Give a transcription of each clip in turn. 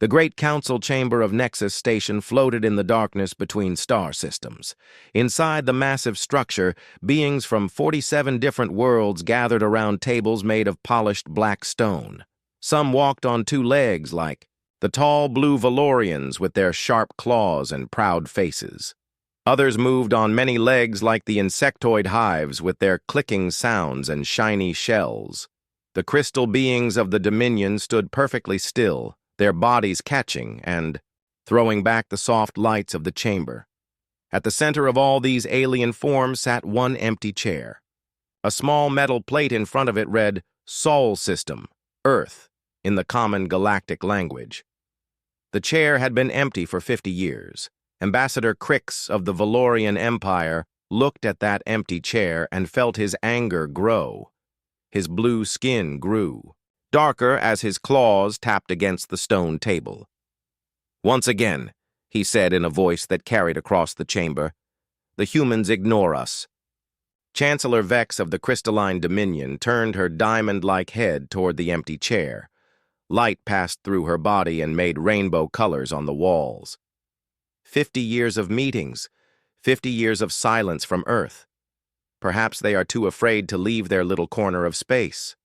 The great council chamber of Nexus Station floated in the darkness between star systems. Inside the massive structure, beings from 47 different worlds gathered around tables made of polished black stone. Some walked on two legs like the tall blue Valorians with their sharp claws and proud faces. Others moved on many legs like the insectoid hives with their clicking sounds and shiny shells. The crystal beings of the Dominion stood perfectly still, their bodies catching and throwing back the soft lights of the chamber. At the center of all these alien forms sat one empty chair. A small metal plate in front of it read, "Sol System, Earth," in the common galactic language. The chair had been empty for 50 years. Ambassador Crix of the Valorian Empire looked at that empty chair and felt his anger grow. His blue skin grew, darker as his claws tapped against the stone table. "Once again," he said in a voice that carried across the chamber, "the humans ignore us." Chancellor Vex of the Crystalline Dominion turned her diamond-like head toward the empty chair. Light passed through her body and made rainbow colors on the walls. 50 years of meetings, 50 years of silence from Earth. Perhaps they are too afraid to leave their little corner of space.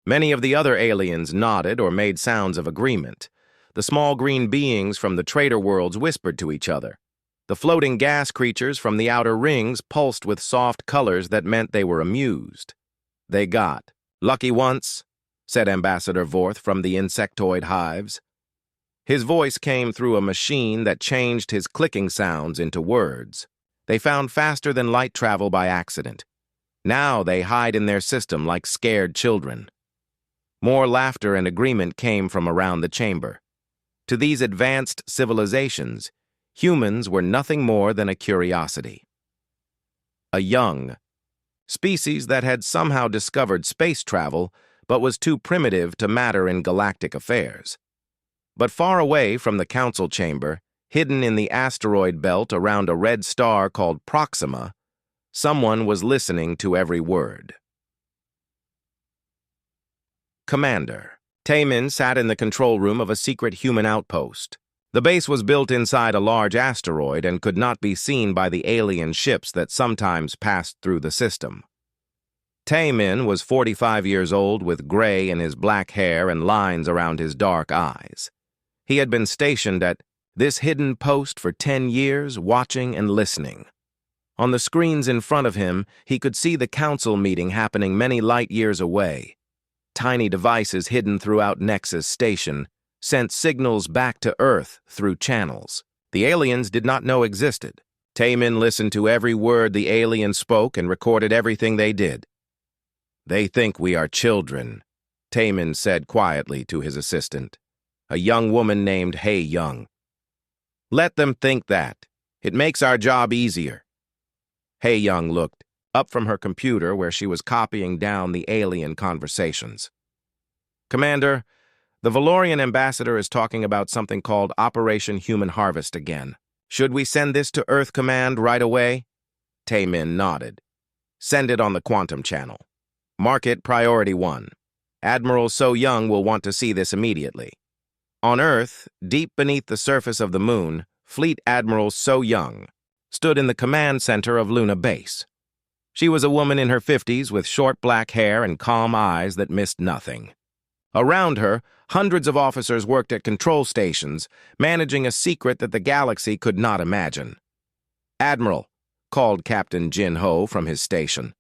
Many of the other aliens nodded or made sounds of agreement. The small green beings from the traitor worlds whispered to each other. The floating gas creatures from the outer rings pulsed with soft colors that meant they were amused. They got lucky once, said Ambassador Vorth from the insectoid hives. His voice came through a machine that changed his clicking sounds into words. They found faster than light travel by accident. Now they hide in their system like scared children. More laughter and agreement came from around the chamber. To these advanced civilizations, humans were nothing more than a curiosity. A young species that had somehow discovered space travel but was too primitive to matter in galactic affairs. But far away from the council chamber, hidden in the asteroid belt around a red star called Proxima, someone was listening to every word. Commander. Taemin sat in the control room of a secret human outpost. The base was built inside a large asteroid and could not be seen by the alien ships that sometimes passed through the system. Taemin was 45 years old with gray in his black hair and lines around his dark eyes. He had been stationed at this hidden post for 10 years, watching and listening. On the screens in front of him, he could see the council meeting happening many light years away. Tiny devices hidden throughout Nexus Station sent signals back to Earth through channels the aliens did not know existed. Taemin listened to every word the aliens spoke and recorded everything they did. "They think we are children," Taemin said quietly to his assistant, a young woman named Hei Young. "Let them think that. It makes our job easier." Hei Young looked up from her computer where she was copying down the alien conversations. "Commander, the Valorian ambassador is talking about something called Operation Human Harvest again. Should we send this to Earth Command right away?" Taemin nodded. "Send it on the Quantum Channel. Mark it Priority 1. Admiral So Young will want to see this immediately." On Earth, deep beneath the surface of the moon, Fleet Admiral So Young stood in the command center of Luna Base. She was a woman in her 50s with short black hair and calm eyes that missed nothing. Around her, hundreds of officers worked at control stations, managing a secret that the galaxy could not imagine. "Admiral," called Captain Jin Ho from his station.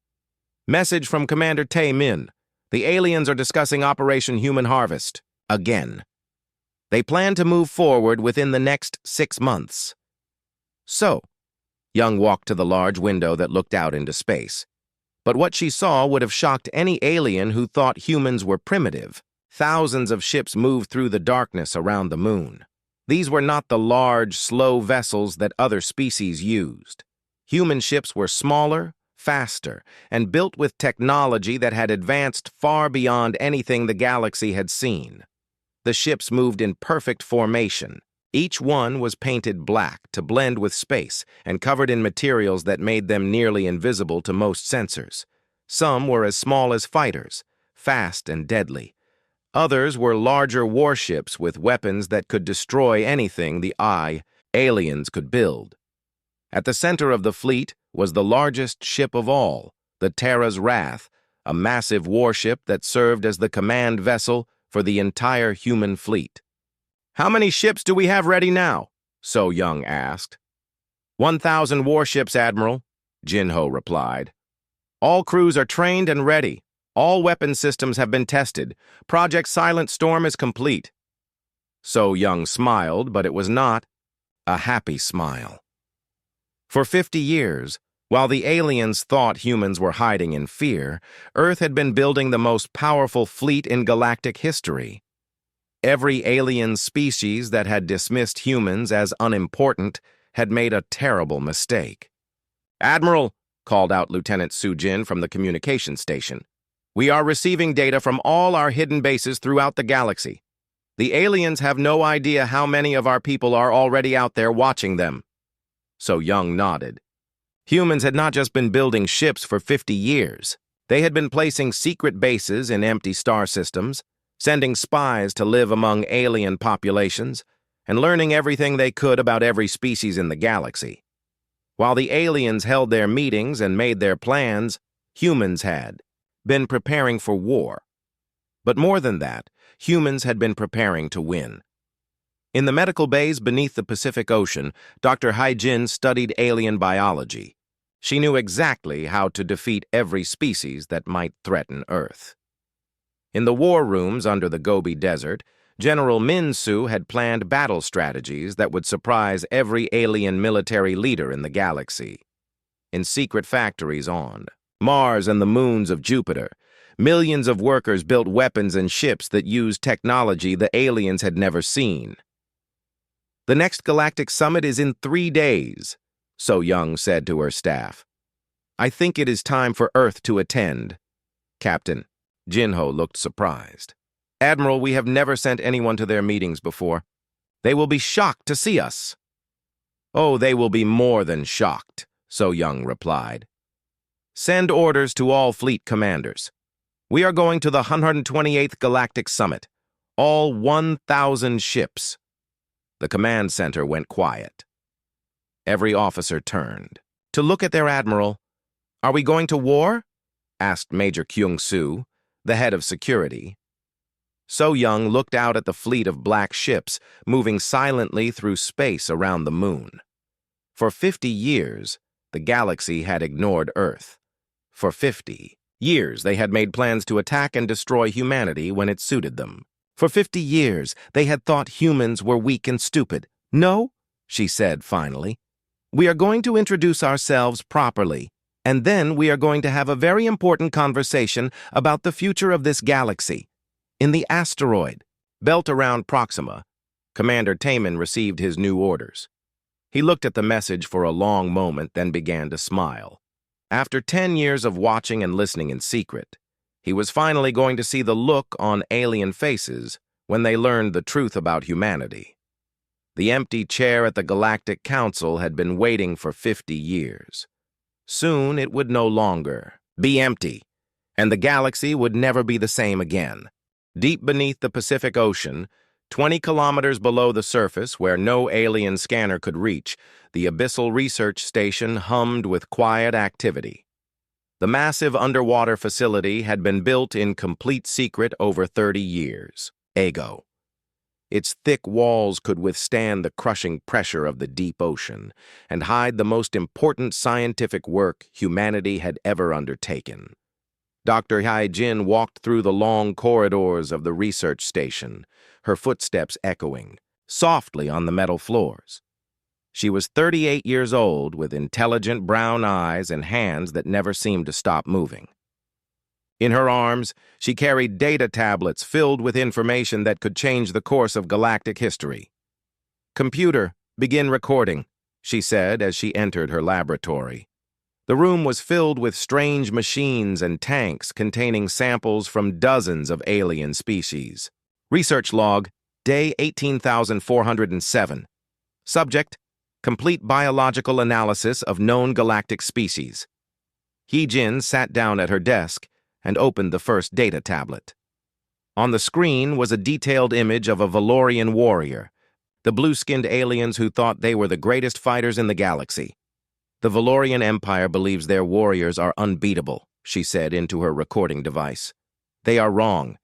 "Message from Commander Taemin. The aliens are discussing Operation Human Harvest. Again. They plan to move forward within the next 6 months." "So," Young walked to the large window that looked out into space. But what she saw would have shocked any alien who thought humans were primitive. Thousands of ships moved through the darkness around the moon. These were not the large, slow vessels that other species used. Human ships were smaller, faster, and built with technology that had advanced far beyond anything the galaxy had seen. The ships moved in perfect formation. Each one was painted black to blend with space and covered in materials that made them nearly invisible to most sensors. Some were as small as fighters, fast and deadly. Others were larger warships with weapons that could destroy anything the aliens could build. At the center of the fleet was the largest ship of all, the Terra's Wrath, a massive warship that served as the command vessel for the entire human fleet. "How many ships do we have ready now?" So Young asked. 1,000 warships, Admiral, Jinho replied. "All crews are trained and ready. All weapon systems have been tested. Project Silent Storm is complete." So Young smiled, but it was not a happy smile. For 50 years, while the aliens thought humans were hiding in fear, Earth had been building the most powerful fleet in galactic history. Every alien species that had dismissed humans as unimportant had made a terrible mistake. "Admiral," called out Lieutenant Sujin from the communication station, "we are receiving data from all our hidden bases throughout the galaxy. The aliens have no idea how many of our people are already out there watching them." So Young nodded. Humans had not just been building ships for 50 years. They had been placing secret bases in empty star systems, sending spies to live among alien populations, and learning everything they could about every species in the galaxy. While the aliens held their meetings and made their plans, humans had been preparing for war. But more than that, humans had been preparing to win. In the medical bays beneath the Pacific Ocean, Dr. Haijin studied alien biology. She knew exactly how to defeat every species that might threaten Earth. In the war rooms under the Gobi Desert, General Min-Su had planned battle strategies that would surprise every alien military leader in the galaxy. In secret factories on Mars and the moons of Jupiter, millions of workers built weapons and ships that used technology the aliens had never seen. "The next Galactic Summit is in 3 days, So Young said to her staff. "I think it is time for Earth to attend." "Captain," Jinho looked surprised. "Admiral, we have never sent anyone to their meetings before. They will be shocked to see us." "Oh, they will be more than shocked," So Young replied. "Send orders to all fleet commanders. We are going to the 128th Galactic Summit. All 1,000 ships." The command center went quiet. Every officer turned to look at their admiral. "Are we going to war?" asked Major Kyung-soo, the head of security. So Young looked out at the fleet of black ships moving silently through space around the moon. For 50 years, the galaxy had ignored Earth. For 50 years, they had made plans to attack and destroy humanity when it suited them. For 50 years, they had thought humans were weak and stupid. "No," she said finally. "We are going to introduce ourselves properly, and then we are going to have a very important conversation about the future of this galaxy." In the asteroid belt around Proxima, Commander Taman received his new orders. He looked at the message for a long moment, then began to smile. After 10 years of watching and listening in secret, he was finally going to see the look on alien faces when they learned the truth about humanity. The empty chair at the Galactic Council had been waiting for 50 years. Soon it would no longer be empty, and the galaxy would never be the same again. Deep beneath the Pacific Ocean, 20 kilometers below the surface where no alien scanner could reach, the Abyssal Research Station hummed with quiet activity. The massive underwater facility had been built in complete secret over 30 years ago. Its thick walls could withstand the crushing pressure of the deep ocean and hide the most important scientific work humanity had ever undertaken. Dr. Haijin walked through the long corridors of the research station, her footsteps echoing softly on the metal floors. She was 38 years old, with intelligent brown eyes and hands that never seemed to stop moving. In her arms, she carried data tablets filled with information that could change the course of galactic history. "Computer, begin recording," she said as she entered her laboratory. The room was filled with strange machines and tanks containing samples from dozens of alien species. Research log, day 18,407. Subject, complete biological analysis of known galactic species. Hee-Jin sat down at her desk and opened the first data tablet. On the screen was a detailed image of a Valorian warrior, the blue-skinned aliens who thought they were the greatest fighters in the galaxy. "The Valorian Empire believes their warriors are unbeatable," she said into her recording device. "They are wrong.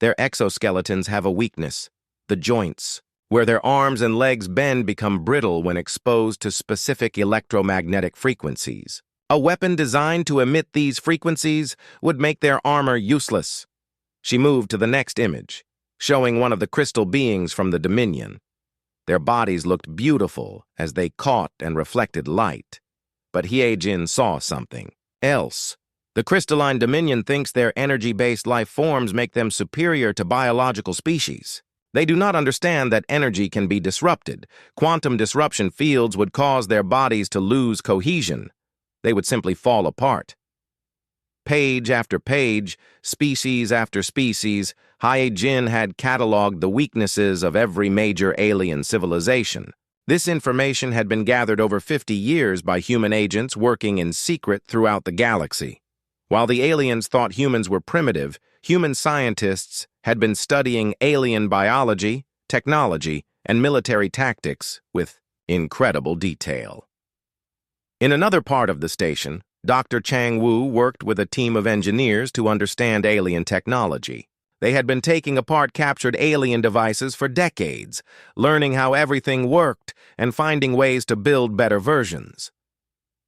Their exoskeletons have a weakness, the joints, where their arms and legs bend become brittle when exposed to specific electromagnetic frequencies. A weapon designed to emit these frequencies would make their armor useless." She moved to the next image, showing one of the crystal beings from the Dominion. Their bodies looked beautiful as they caught and reflected light. But Hye-Jin saw something else. The crystalline Dominion thinks their energy-based life forms make them superior to biological species. They do not understand that energy can be disrupted. Quantum disruption fields would cause their bodies to lose cohesion. They would simply fall apart. Page after page, species after species, Hye-Jin had cataloged the weaknesses of every major alien civilization. This information had been gathered over 50 years by human agents working in secret throughout the galaxy. While the aliens thought humans were primitive, human scientists had been studying alien biology, technology, and military tactics with incredible detail. In another part of the station, Dr. Chang Wu worked with a team of engineers to understand alien technology. They had been taking apart captured alien devices for decades, learning how everything worked and finding ways to build better versions.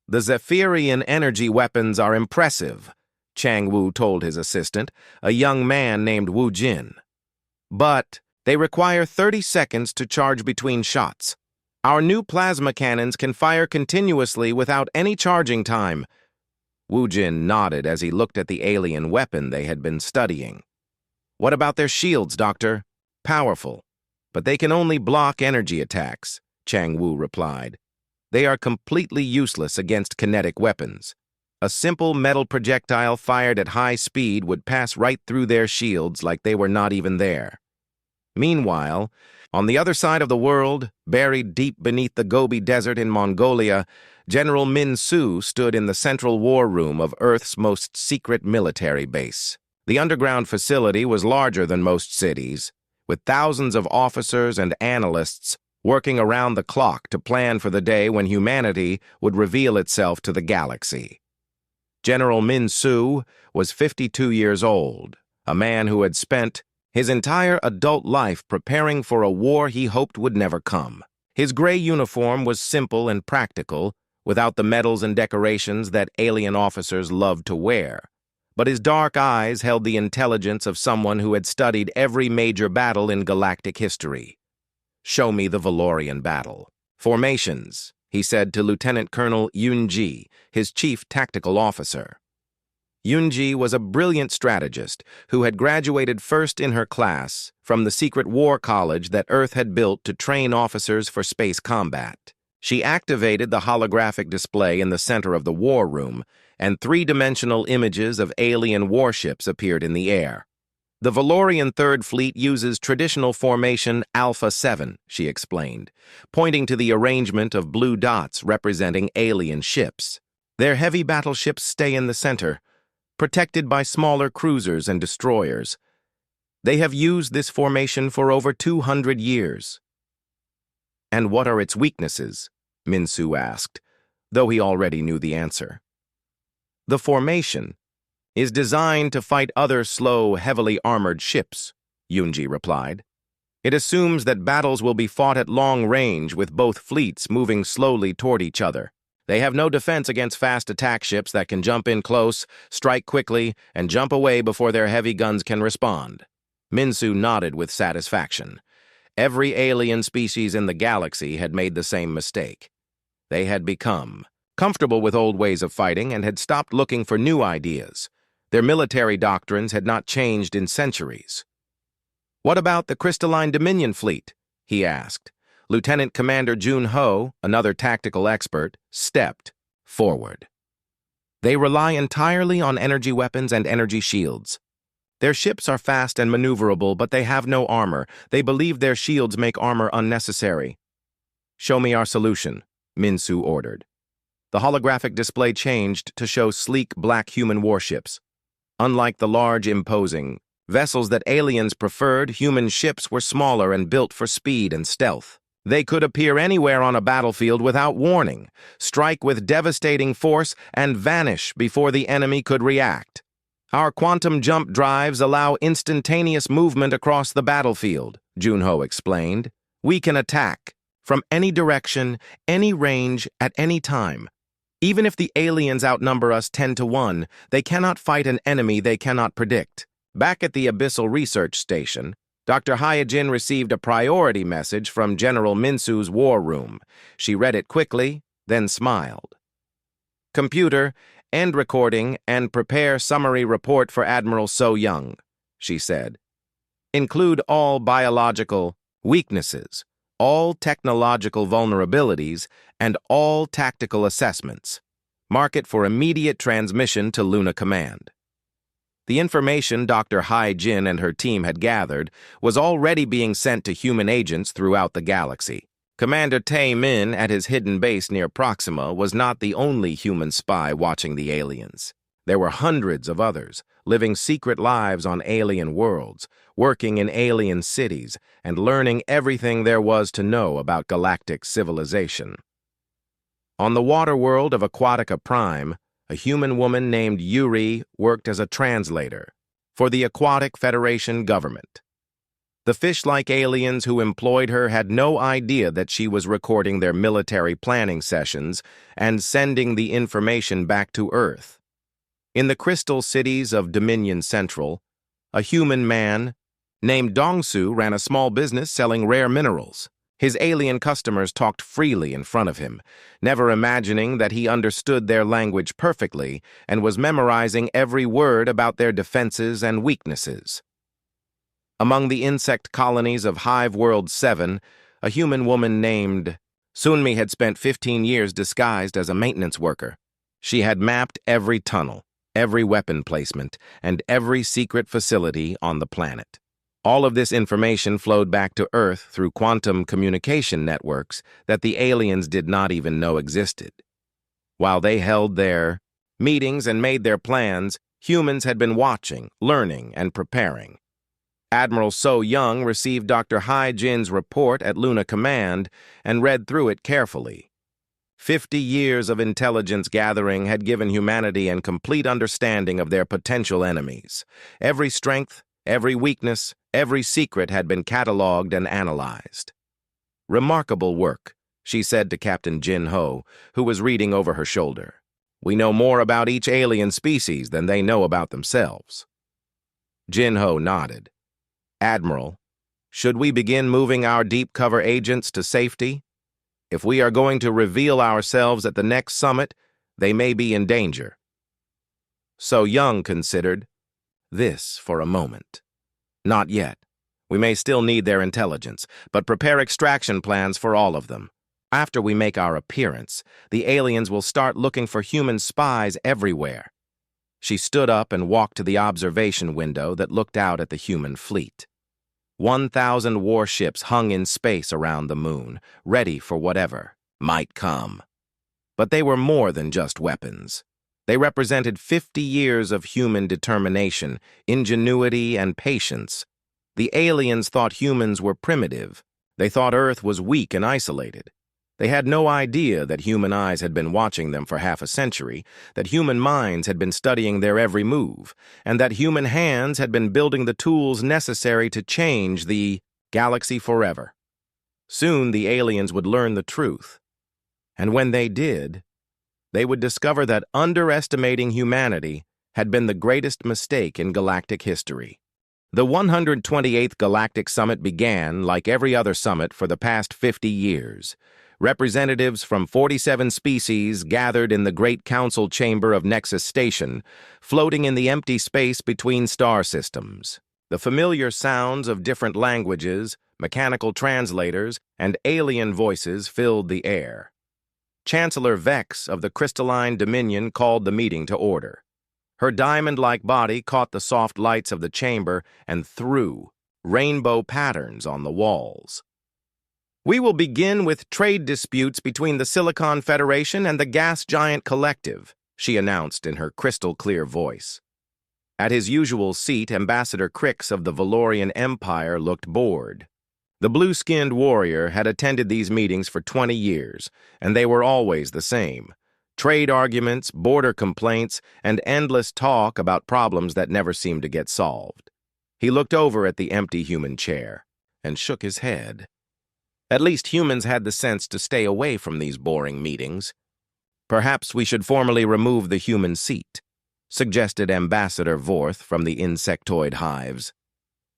"The Zephyrian energy weapons are impressive," Chang Wu told his assistant, a young man named Wu Jin. "But they require 30 seconds to charge between shots. Our new plasma cannons can fire continuously without any charging time." Wu Jin nodded as he looked at the alien weapon they had been studying. "What about their shields, Doctor?" "Powerful, but they can only block energy attacks," Chang Wu replied. "They are completely useless against kinetic weapons. A simple metal projectile fired at high speed would pass right through their shields like they were not even there." Meanwhile, on the other side of the world, buried deep beneath the Gobi Desert in Mongolia, General Min Su stood in the central war room of Earth's most secret military base. The underground facility was larger than most cities, with thousands of officers and analysts working around the clock to plan for the day when humanity would reveal itself to the galaxy. General Min Su was 52 years old, a man who had spent his entire adult life preparing for a war he hoped would never come. His gray uniform was simple and practical, without the medals and decorations that alien officers loved to wear. But his dark eyes held the intelligence of someone who had studied every major battle in galactic history. "Show me the Valorian battle." "Formations," he said to Lieutenant Colonel Yun-ji, his chief tactical officer. Yun-ji was a brilliant strategist who had graduated first in her class from the secret war college that Earth had built to train officers for space combat. She activated the holographic display in the center of the war room, and three-dimensional images of alien warships appeared in the air. "The Valorian Third Fleet uses traditional formation Alpha 7, she explained, pointing to the arrangement of blue dots representing alien ships. "Their heavy battleships stay in the center, protected by smaller cruisers and destroyers. They have used this formation for over 200 years. "And what are its weaknesses?" Min Su asked, though he already knew the answer. "The formation is designed to fight other slow, heavily armored ships," Yunji replied. "It assumes that battles will be fought at long range with both fleets moving slowly toward each other. They have no defense against fast attack ships that can jump in close, strike quickly, and jump away before their heavy guns can respond." Min Su nodded with satisfaction. Every alien species in the galaxy had made the same mistake. They had become comfortable with old ways of fighting and had stopped looking for new ideas. Their military doctrines had not changed in centuries. "What about the Crystalline Dominion Fleet?" he asked. Lieutenant Commander Jun Ho, another tactical expert, stepped forward. "They rely entirely on energy weapons and energy shields. Their ships are fast and maneuverable, but they have no armor. They believe their shields make armor unnecessary." "Show me our solution," Min Su ordered. The holographic display changed to show sleek black human warships. Unlike the large, imposing Vessels that aliens preferred, human ships were smaller and built for speed and stealth. They could appear anywhere on a battlefield without warning, strike with devastating force, and vanish before the enemy could react. Our quantum jump drives allow instantaneous movement across the battlefield, Junho explained. We can attack from any direction, any range, at any time. Even if the aliens outnumber us 10-1, they cannot fight an enemy they cannot predict. Back at the Abyssal Research Station, Dr. Hyojin received a priority message from General Minsu's war room. She read it quickly, then smiled. "Computer, end recording and prepare summary report for Admiral So Young," she said. "Include all biological weaknesses, all technological vulnerabilities, and all tactical assessments. Mark it for immediate transmission to Luna Command." The information Dr. Hyojin and her team had gathered was already being sent to human agents throughout the galaxy. Commander Tae-min at his hidden base near Proxima was not the only human spy watching the aliens. There were hundreds of others, living secret lives on alien worlds, working in alien cities, and learning everything there was to know about galactic civilization. On the water world of Aquatica Prime, a human woman named Yuri worked as a translator for the Aquatic Federation government. The fish-like aliens who employed her had no idea that she was recording their military planning sessions and sending the information back to Earth. In the crystal cities of Dominion Central, a human man named Dongsu ran a small business selling rare minerals. His alien customers talked freely in front of him, never imagining that he understood their language perfectly and was memorizing every word about their defenses and weaknesses. Among the insect colonies of Hive World 7, a human woman named Sunmi had spent 15 years disguised as a maintenance worker. She had mapped every tunnel, every weapon placement, and every secret facility on the planet. All of this information flowed back to Earth through quantum communication networks that the aliens did not even know existed. While they held their meetings and made their plans, humans had been watching, learning, and preparing. Admiral So Young received Dr. Hyojin's report at Luna Command and read through it carefully. 50 years of intelligence gathering had given humanity a complete understanding of their potential enemies. Every strength, every weakness, every secret had been catalogued and analyzed. "Remarkable work," she said to Captain Jin Ho, who was reading over her shoulder. "We know more about each alien species than they know about themselves." Jin Ho nodded. "Admiral, should we begin moving our deep cover agents to safety? If we are going to reveal ourselves at the next summit, they may be in danger." So Young considered this for a moment. "Not yet. We may still need their intelligence, but prepare extraction plans for all of them. After we make our appearance, the aliens will start looking for human spies everywhere." She stood up and walked to the observation window that looked out at the human fleet. 1,000 warships hung in space around the moon, ready for whatever might come. But they were more than just weapons. They represented 50 years of human determination, ingenuity, and patience. The aliens thought humans were primitive. They thought Earth was weak and isolated. They had no idea that human eyes had been watching them for half a century, that human minds had been studying their every move, and that human hands had been building the tools necessary to change the galaxy forever. Soon the aliens would learn the truth. And when they did, they would discover that underestimating humanity had been the greatest mistake in galactic history. The 128th Galactic Summit began, like every other summit for the past 50 years. Representatives from 47 species gathered in the Great Council Chamber of Nexus Station, floating in the empty space between star systems. The familiar sounds of different languages, mechanical translators, and alien voices filled the air. Chancellor Vex of the Crystalline Dominion called the meeting to order. Her diamond-like body caught the soft lights of the chamber and threw rainbow patterns on the walls. "We will begin with trade disputes between the Silicon Federation and the Gas Giant Collective," she announced in her crystal-clear voice. At his usual seat, Ambassador Crix of the Valorian Empire looked bored. The blue-skinned warrior had attended these meetings for 20 years, and they were always the same. Trade arguments, border complaints, and endless talk about problems that never seemed to get solved. He looked over at the empty human chair and shook his head. At least humans had the sense to stay away from these boring meetings. Perhaps we should formally remove the human seat, suggested Ambassador Vorth from the insectoid hives.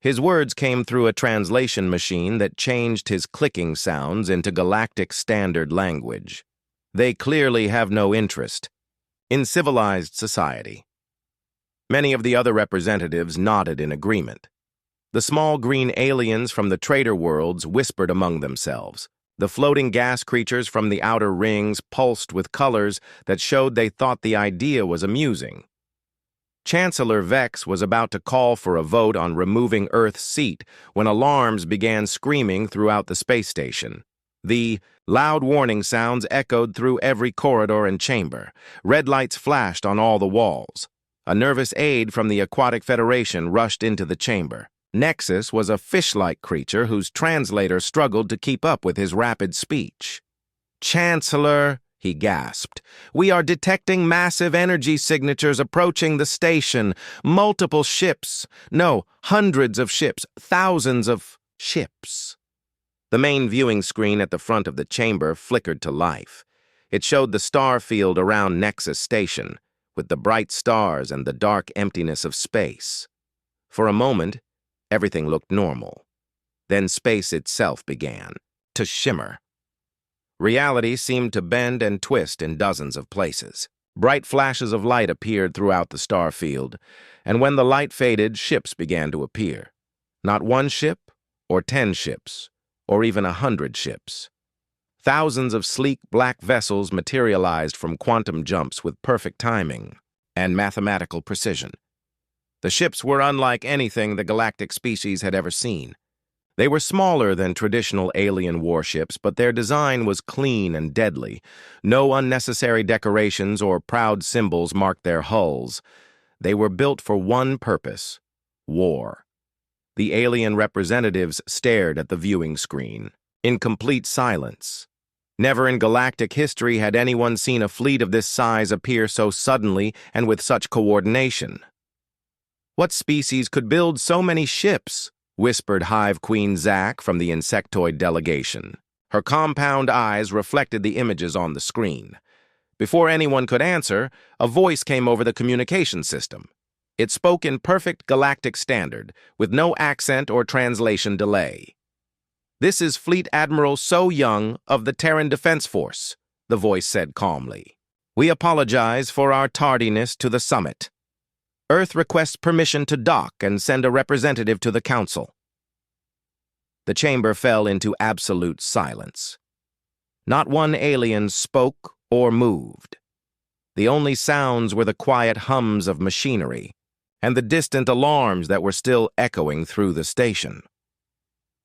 His words came through a translation machine that changed his clicking sounds into Galactic standard language. They clearly have no interest in civilized society. Many of the other representatives nodded in agreement. The small green aliens from the trader worlds whispered among themselves. The floating gas creatures from the outer rings pulsed with colors that showed they thought the idea was amusing. Chancellor Vex was about to call for a vote on removing Earth's seat when alarms began screaming throughout the space station. The loud warning sounds echoed through every corridor and chamber. Red lights flashed on all the walls. A nervous aide from the Aquatic Federation rushed into the chamber. Nexus was a fish-like creature whose translator struggled to keep up with his rapid speech. "Chancellor," he gasped, "we are detecting massive energy signatures approaching the station. Multiple ships. No, hundreds of ships. Thousands of ships." The main viewing screen at the front of the chamber flickered to life. It showed the star field around Nexus Station, with the bright stars and the dark emptiness of space. For a moment, everything looked normal. Then space itself began to shimmer. Reality seemed to bend and twist in dozens of places. Bright flashes of light appeared throughout the star field, and when the light faded, ships began to appear. Not one ship, or 10 ships, or even 100 ships. Thousands of sleek black vessels materialized from quantum jumps with perfect timing and mathematical precision. The ships were unlike anything the galactic species had ever seen. They were smaller than traditional alien warships, but their design was clean and deadly. No unnecessary decorations or proud symbols marked their hulls. They were built for one purpose: war. The alien representatives stared at the viewing screen, in complete silence. Never in galactic history had anyone seen a fleet of this size appear so suddenly and with such coordination. "What species could build so many ships?" whispered Hive Queen Zack from the insectoid delegation. Her compound eyes reflected the images on the screen. Before anyone could answer, a voice came over the communication system. It spoke in perfect galactic standard, with no accent or translation delay. "This is Fleet Admiral So Young of the Terran Defense Force," the voice said calmly. "We apologize for our tardiness to the summit. Earth requests permission to dock and send a representative to the Council." The chamber fell into absolute silence. Not one alien spoke or moved. The only sounds were the quiet hums of machinery and the distant alarms that were still echoing through the station.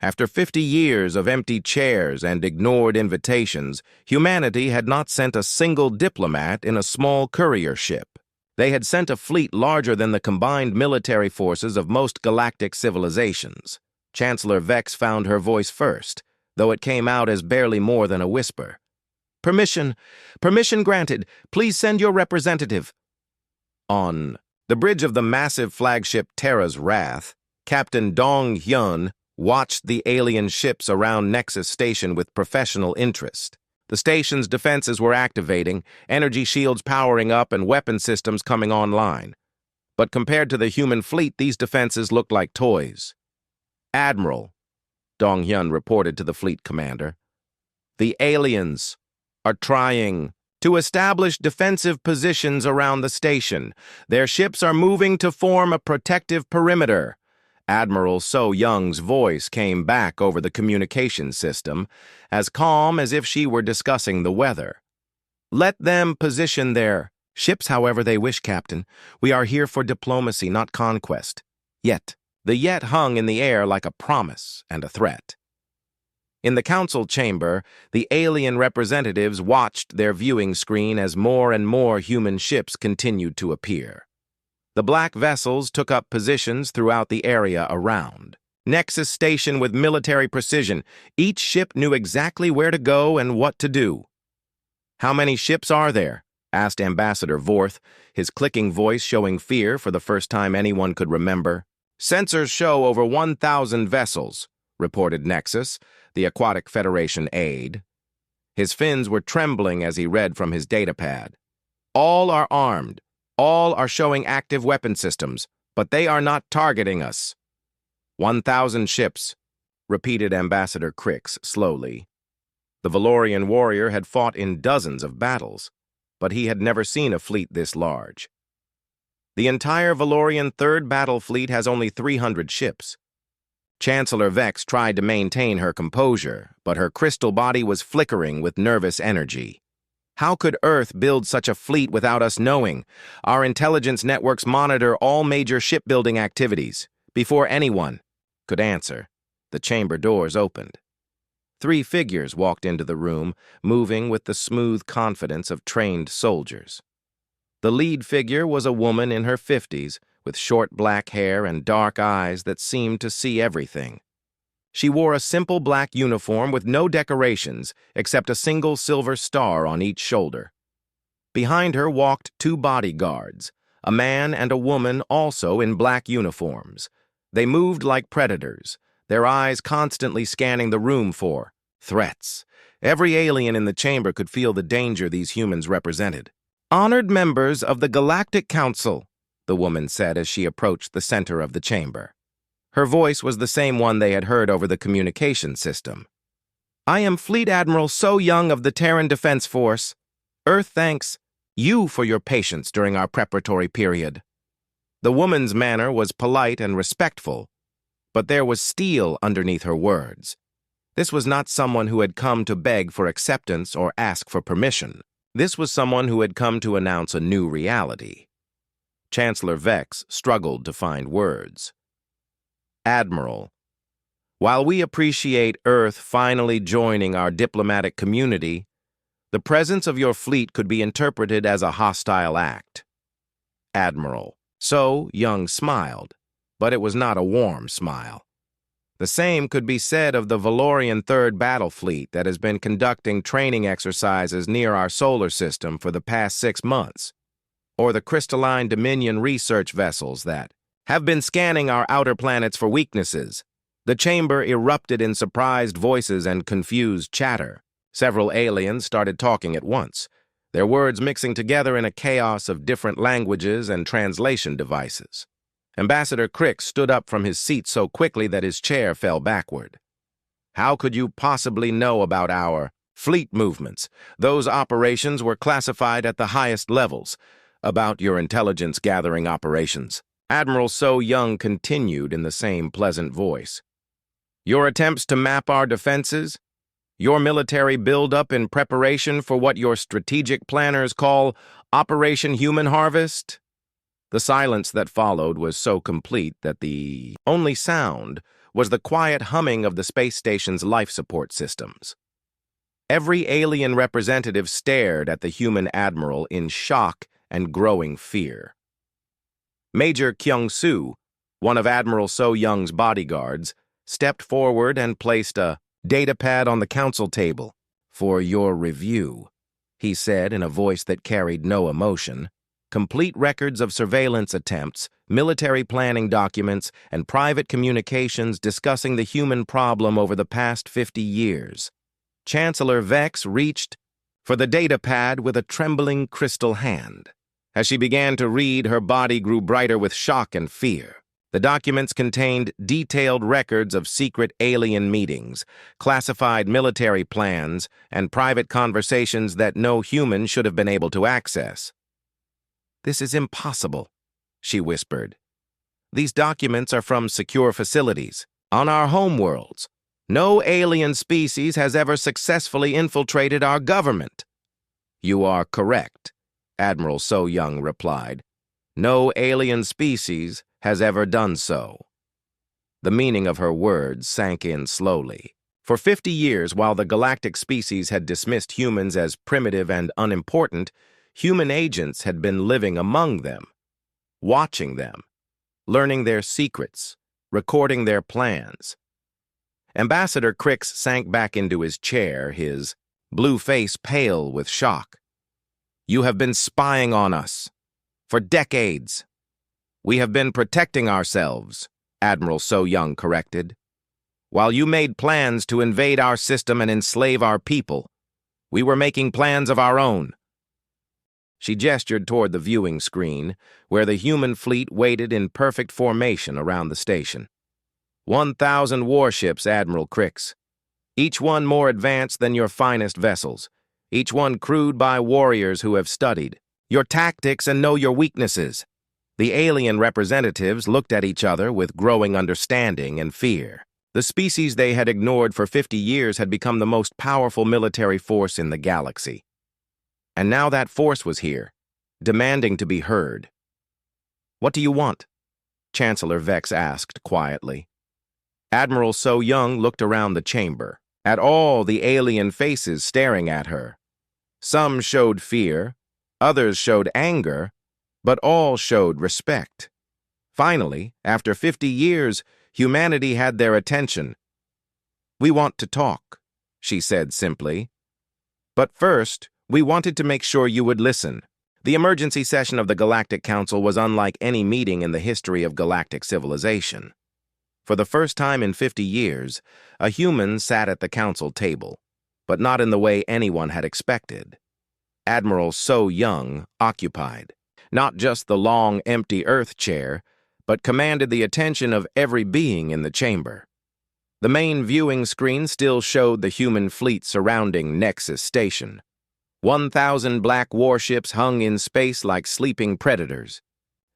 After 50 years of empty chairs and ignored invitations, humanity had not sent a single diplomat in a small courier ship. They had sent a fleet larger than the combined military forces of most galactic civilizations. Chancellor Vex found her voice first, though it came out as barely more than a whisper. Permission granted. Please send your representative." On the bridge of the massive flagship Terra's Wrath, Captain Dong Hyun watched the alien ships around Nexus Station with professional interest. The station's defenses were activating, energy shields powering up and weapon systems coming online. But compared to the human fleet, these defenses looked like toys. "Admiral," Dong Hyun reported to the fleet commander, "the aliens are trying to establish defensive positions around the station. Their ships are moving to form a protective perimeter." Admiral So Young's voice came back over the communication system, as calm as if she were discussing the weather. "Let them position their ships however they wish, Captain. We are here for diplomacy, not conquest." The yet hung in the air like a promise and a threat. In the council chamber, the alien representatives watched their viewing screen as more and more human ships continued to appear. The black vessels took up positions throughout the area around. Nexus station with military precision. Each ship knew exactly where to go and what to do. "How many ships are there?" asked Ambassador Vorth, his clicking voice showing fear for the first time anyone could remember. "Sensors show over 1,000 vessels," reported Nexus, the Aquatic Federation aide. His fins were trembling as he read from his datapad. "All are armed. All are showing active weapon systems, but they are not targeting us." 1,000 ships, repeated Ambassador Crix slowly. The Valorian warrior had fought in dozens of battles, but he had never seen a fleet this large. "The entire Valorian Third Battle Fleet has only 300 ships." Chancellor Vex tried to maintain her composure, but her crystal body was flickering with nervous energy. "How could Earth build such a fleet without us knowing? Our intelligence networks monitor all major shipbuilding activities. Before anyone could answer, the chamber doors opened. 3 figures walked into the room, moving with the smooth confidence of trained soldiers. The lead figure was a woman in her 50s, with short black hair and dark eyes that seemed to see everything. She wore a simple black uniform with no decorations except a single silver star on each shoulder. Behind her walked 2 bodyguards, a man and a woman also in black uniforms. They moved like predators, their eyes constantly scanning the room for threats. Every alien in the chamber could feel the danger these humans represented. "Honored members of the Galactic Council," the woman said as she approached the center of the chamber. Her voice was the same one they had heard over the communication system. "I am Fleet Admiral So Young of the Terran Defense Force. Earth thanks you for your patience during our preparatory period." The woman's manner was polite and respectful, but there was steel underneath her words. This was not someone who had come to beg for acceptance or ask for permission. This was someone who had come to announce a new reality. Chancellor Vex struggled to find words. "Admiral, while we appreciate Earth finally joining our diplomatic community, the presence of your fleet could be interpreted as a hostile act." Admiral So Young smiled, but it was not a warm smile. The same could be said of the Valorian Third Battle Fleet that has been conducting training exercises near our solar system for the past 6 months, or the Crystalline Dominion research vessels that have been scanning our outer planets for weaknesses. The chamber erupted in surprised voices and confused chatter. Several aliens started talking at once, their words mixing together in a chaos of different languages and translation devices. Ambassador Crix stood up from his seat so quickly that his chair fell backward. "How could you possibly know about our fleet movements? Those operations were classified at the highest levels. About your intelligence-gathering operations." Admiral So Young continued in the same pleasant voice. "Your attempts to map our defenses? Your military build-up in preparation for what your strategic planners call Operation Human Harvest?" The silence that followed was so complete that the only sound was the quiet humming of the space station's life support systems. Every alien representative stared at the human admiral in shock and growing fear. Major Kyung-Soo, one of Admiral So Young's bodyguards, stepped forward and placed a datapad on the council table. "For your review," he said in a voice that carried no emotion. "Complete records of surveillance attempts, military planning documents, and private communications discussing the human problem over the past 50 years. Chancellor Vex reached for the datapad with a trembling crystal hand. As she began to read, her body grew brighter with shock and fear. The documents contained detailed records of secret alien meetings, classified military plans, and private conversations that no human should have been able to access. "This is impossible," she whispered. "These documents are from secure facilities, on our homeworlds. No alien species has ever successfully infiltrated our government." "You are correct," Admiral So Young replied. "No alien species has ever done so." The meaning of her words sank in slowly. For 50 years, while the galactic species had dismissed humans as primitive and unimportant, human agents had been living among them. watching them, learning their secrets, recording their plans. Ambassador Crix sank back into his chair, his blue face pale with shock. "You have been spying on us. For decades. We have been protecting ourselves," Admiral So Young corrected. "While you made plans to invade our system and enslave our people, we were making plans of our own." She gestured toward the viewing screen, where the human fleet waited in perfect formation around the station. 1,000 warships, Admiral Crix. Each one more advanced than your finest vessels. Each one crewed by warriors who have studied your tactics and know your weaknesses. The alien representatives looked at each other with growing understanding and fear. The species they had ignored for 50 years had become the most powerful military force in the galaxy. And now that force was here, demanding to be heard. "What do you want?" Chancellor Vex asked quietly. Admiral So Young looked around the chamber, at all the alien faces staring at her. Some showed fear, others showed anger, but all showed respect. Finally, after 50 years, humanity had their attention. "We want to talk," she said simply. "But first, we wanted to make sure you would listen." The emergency session of the Galactic Council was unlike any meeting in the history of galactic civilization. For the first time in 50 years, a human sat at the council table, but not in the way anyone had expected. Admiral So Young occupied not just the long, empty Earth chair, but commanded the attention of every being in the chamber. The main viewing screen still showed the human fleet surrounding Nexus Station. 1,000 black warships hung in space like sleeping predators.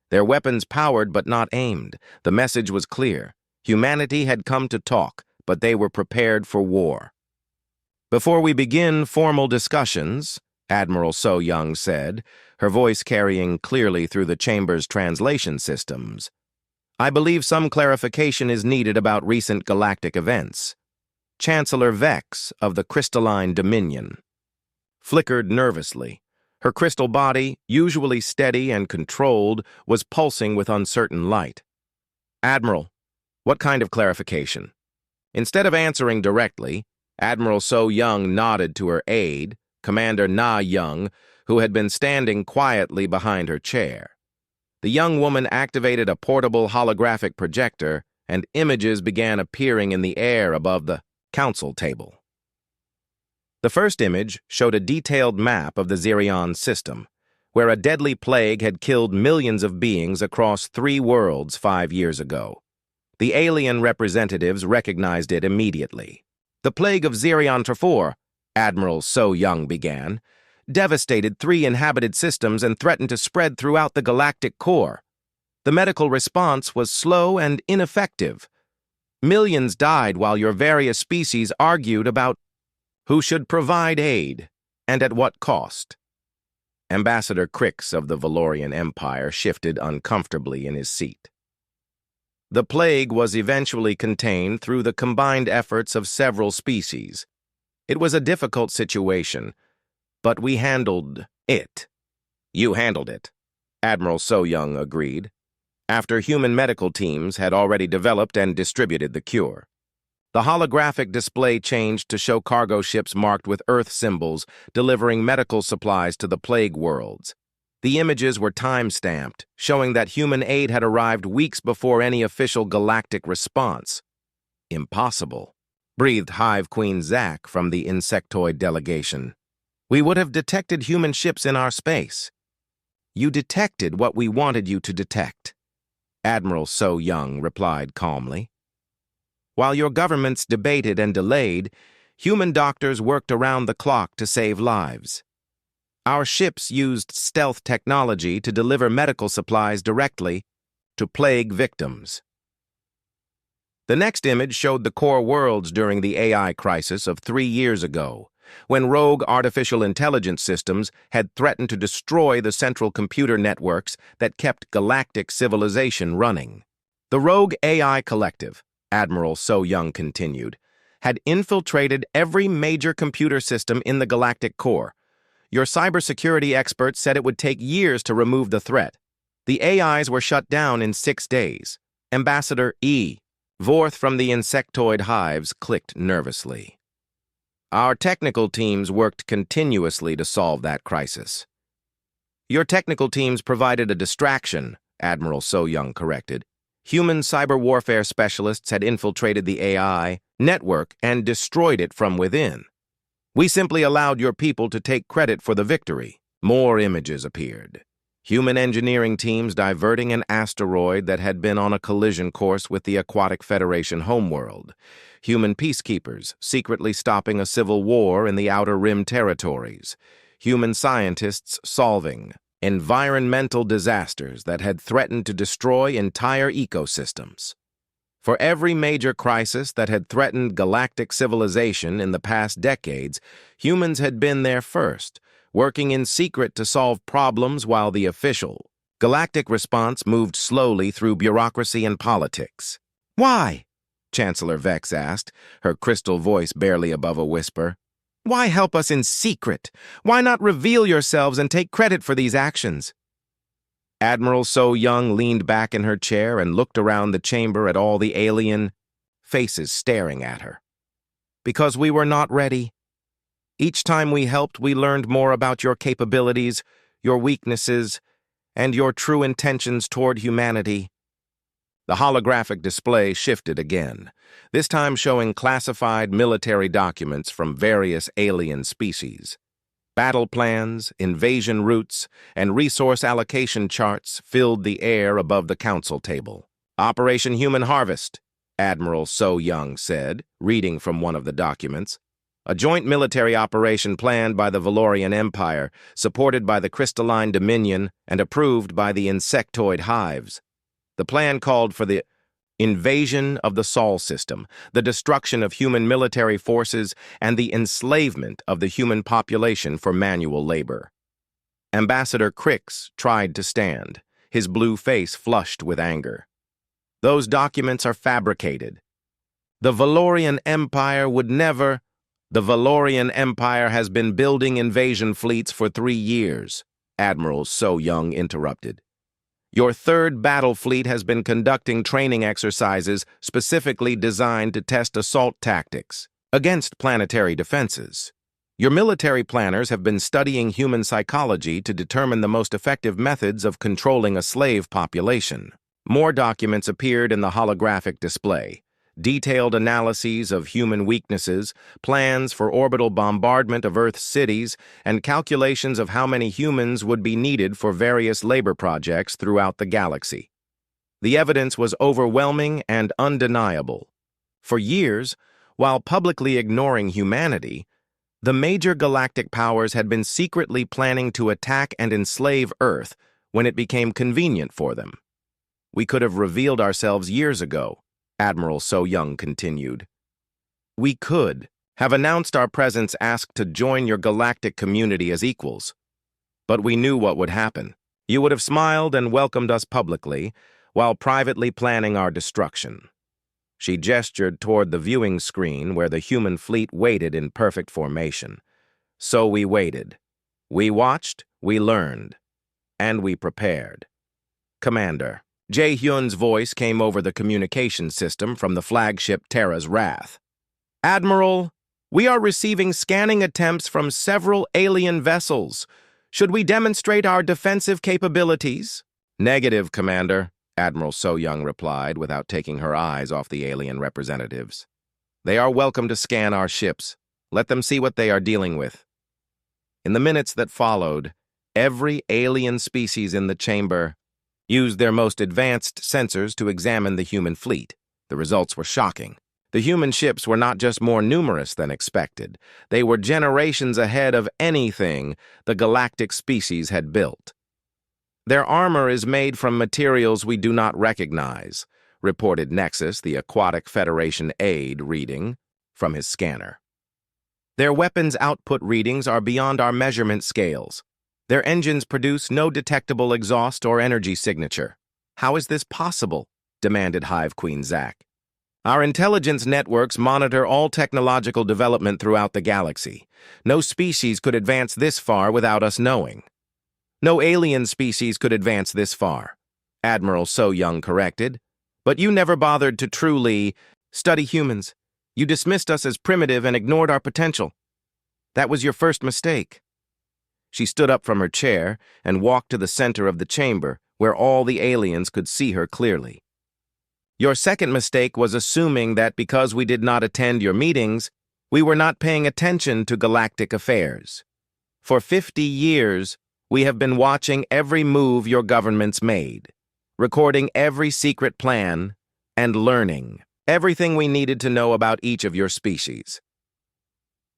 Their weapons powered but not aimed. The message was clear. Humanity had come to talk, but they were prepared for war. "Before we begin formal discussions," Admiral So Young said, her voice carrying clearly through the chamber's translation systems, "I believe some clarification is needed about recent galactic events." Chancellor Vex of the Crystalline Dominion flickered nervously. Her crystal body, usually steady and controlled, was pulsing with uncertain light. "Admiral, what kind of clarification?" Instead of answering directly, Admiral So Young nodded to her aide, Commander Na Young, who had been standing quietly behind her chair. The young woman activated a portable holographic projector, and images began appearing in the air above the council table. The first image showed a detailed map of the Zirion system, where a deadly plague had killed millions of beings across 3 worlds 5 years ago. The alien representatives recognized it immediately. "The plague of Zirion 4, Admiral So Young began, devastated 3 inhabited systems and threatened to spread throughout the galactic core. The medical response was slow and ineffective. Millions died while your various species argued about who should provide aid and at what cost." Ambassador Crix of the Valorian Empire shifted uncomfortably in his seat. "The plague was eventually contained through the combined efforts of several species. It was a difficult situation, but we handled it." "You handled it," Admiral So Young agreed, after human medical teams had already developed and distributed the cure. The holographic display changed to show cargo ships marked with Earth symbols delivering medical supplies to the plague worlds. The images were time-stamped, showing that human aid had arrived weeks before any official galactic response. "Impossible," breathed Hive Queen Zack from the insectoid delegation. "We would have detected human ships in our space." "You detected what we wanted you to detect," Admiral So Young replied calmly. "While your governments debated and delayed, human doctors worked around the clock to save lives. Our ships used stealth technology to deliver medical supplies directly to plague victims." The next image showed the core worlds during the AI crisis of 3 years ago, when rogue artificial intelligence systems had threatened to destroy the central computer networks that kept galactic civilization running. "The rogue AI collective," Admiral So Young continued, "had infiltrated every major computer system in the galactic core. Your cybersecurity experts said it would take years to remove the threat. The AIs were shut down in 6 days. Ambassador E. Vorth from the insectoid hives clicked nervously. Our technical teams worked continuously to solve that crisis. Your technical teams provided a distraction, Admiral So-Young corrected. Human cyber warfare specialists had infiltrated the AI network and destroyed it from within. We simply allowed your people to take credit for the victory. More images appeared. Human engineering teams diverting an asteroid that had been on a collision course with the Aquatic Federation homeworld. Human peacekeepers secretly stopping a civil war in the Outer Rim territories. Human scientists solving environmental disasters that had threatened to destroy entire ecosystems. For every major crisis that had threatened galactic civilization in the past decades, humans had been there first, working in secret to solve problems while the official, galactic response moved slowly through bureaucracy and politics. Why? Chancellor Vex asked, her crystal voice barely above a whisper. Why help us in secret? Why not reveal yourselves and take credit for these actions? Admiral So-Young leaned back in her chair and looked around the chamber at all the alien faces staring at her. Because we were not ready. Each time we helped, we learned more about your capabilities, your weaknesses, and your true intentions toward humanity. The holographic display shifted again, this time showing classified military documents from various alien species. Battle plans, invasion routes, and resource allocation charts filled the air above the council table. Operation Human Harvest, Admiral So-Young said, reading from one of the documents. A joint military operation planned by the Valorian Empire, supported by the Crystalline Dominion, and approved by the insectoid hives. The plan called for the invasion of the Sol system, the destruction of human military forces, and the enslavement of the human population for manual labor. Ambassador Crix tried to stand, his blue face flushed with anger. Those documents are fabricated. The Valorian Empire would never... The Valorian Empire has been building invasion fleets for 3 years, Admiral So-Young interrupted. Your third battle fleet has been conducting training exercises specifically designed to test assault tactics against planetary defenses. Your military planners have been studying human psychology to determine the most effective methods of controlling a slave population. More documents appeared in the holographic display. Detailed analyses of human weaknesses, plans for orbital bombardment of Earth's cities, and calculations of how many humans would be needed for various labor projects throughout the galaxy. The evidence was overwhelming and undeniable. For years, while publicly ignoring humanity, the major galactic powers had been secretly planning to attack and enslave Earth when it became convenient for them. We could have revealed ourselves years ago, Admiral So-Young continued. We could have announced our presence, asked to join your galactic community as equals. But we knew what would happen. You would have smiled and welcomed us publicly, while privately planning our destruction. She gestured toward the viewing screen where the human fleet waited in perfect formation. So we waited. We watched, we learned, and we prepared. Commander. Jae-Hyun's voice came over the communication system from the flagship Terra's Wrath. Admiral, we are receiving scanning attempts from several alien vessels. Should we demonstrate our defensive capabilities? Negative, Commander, Admiral So-Young replied without taking her eyes off the alien representatives. They are welcome to scan our ships. Let them see what they are dealing with. In the minutes that followed, every alien species in the chamber used their most advanced sensors to examine the human fleet. The results were shocking. The human ships were not just more numerous than expected. They were generations ahead of anything the galactic species had built. Their armor is made from materials we do not recognize, reported Nexus, the Aquatic Federation aide, reading from his scanner. Their weapons output readings are beyond our measurement scales. Their engines produce no detectable exhaust or energy signature. How is this possible? Demanded Hive Queen Zack. Our intelligence networks monitor all technological development throughout the galaxy. No species could advance this far without us knowing. No alien species could advance this far. Admiral So Young corrected. But you never bothered to truly study humans. You dismissed us as primitive and ignored our potential. That was your first mistake. She stood up from her chair and walked to the center of the chamber, where all the aliens could see her clearly. Your second mistake was assuming that because we did not attend your meetings, we were not paying attention to galactic affairs. For 50 years, we have been watching every move your governments made, recording every secret plan, and learning everything we needed to know about each of your species.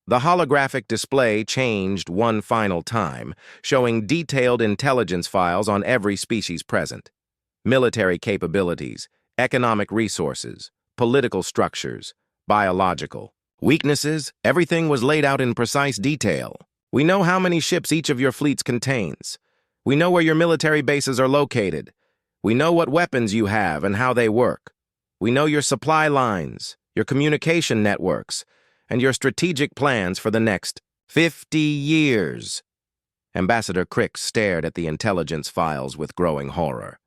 The holographic display changed one final time, showing detailed intelligence files on every species present. Military capabilities, economic resources, political structures, biological weaknesses, everything was laid out in precise detail. We know how many ships each of your fleets contains. We know where your military bases are located. We know what weapons you have and how they work. We know your supply lines, your communication networks, and your strategic plans for the next 50 years. Ambassador Crick stared at the intelligence files with growing horror.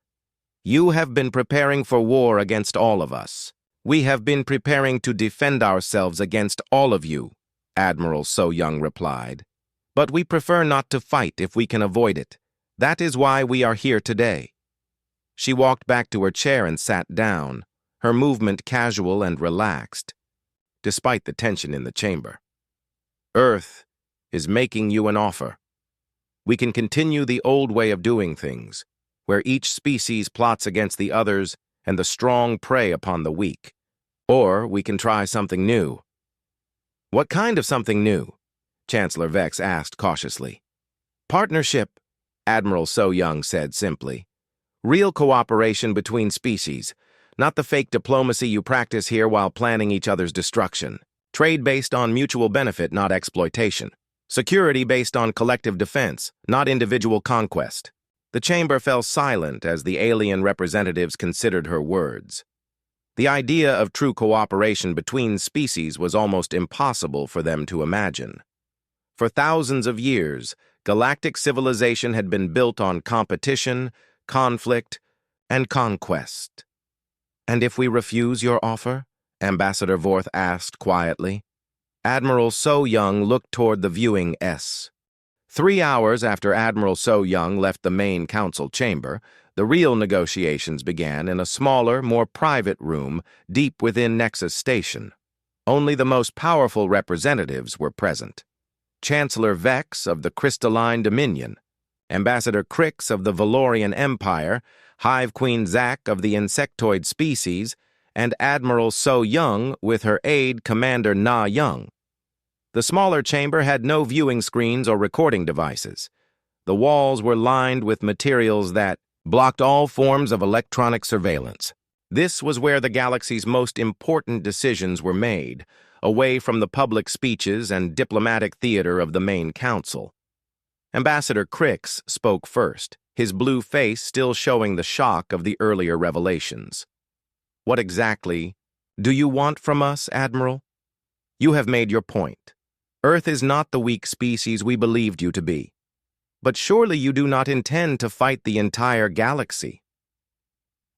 You have been preparing for war against all of us. We have been preparing to defend ourselves against all of you, Admiral So Young replied. But we prefer not to fight if we can avoid it. That is why we are here today. She walked back to her chair and sat down, her movement casual and relaxed, despite the tension in the chamber. Earth is making you an offer. We can continue the old way of doing things, where each species plots against the others and the strong prey upon the weak. Or we can try something new. What kind of something new? Chancellor Vex asked cautiously. Partnership, Admiral So Young said simply. Real cooperation between species, not the fake diplomacy you practice here while planning each other's destruction. Trade based on mutual benefit, not exploitation. Security based on collective defense, not individual conquest. The chamber fell silent as the alien representatives considered her words. The idea of true cooperation between species was almost impossible for them to imagine. For thousands of years, galactic civilization had been built on competition, conflict, and conquest. And if we refuse your offer? Ambassador Vorth asked quietly. Admiral So Young looked toward the viewing S. 3 hours after Admiral So Young left the main council chamber, the real negotiations began in a smaller, more private room deep within Nexus Station. Only the most powerful representatives were present. Chancellor Vex of the Crystalline Dominion, Ambassador Crix of the Valorian Empire, Hive Queen Zack of the insectoid species, and Admiral So Young with her aide Commander Na Young. The smaller chamber had no viewing screens or recording devices. The walls were lined with materials that blocked all forms of electronic surveillance. This was where the galaxy's most important decisions were made, away from the public speeches and diplomatic theater of the main council. Ambassador Crix spoke first, his blue face still showing the shock of the earlier revelations. What exactly do you want from us, Admiral? You have made your point. Earth is not the weak species we believed you to be. But surely you do not intend to fight the entire galaxy.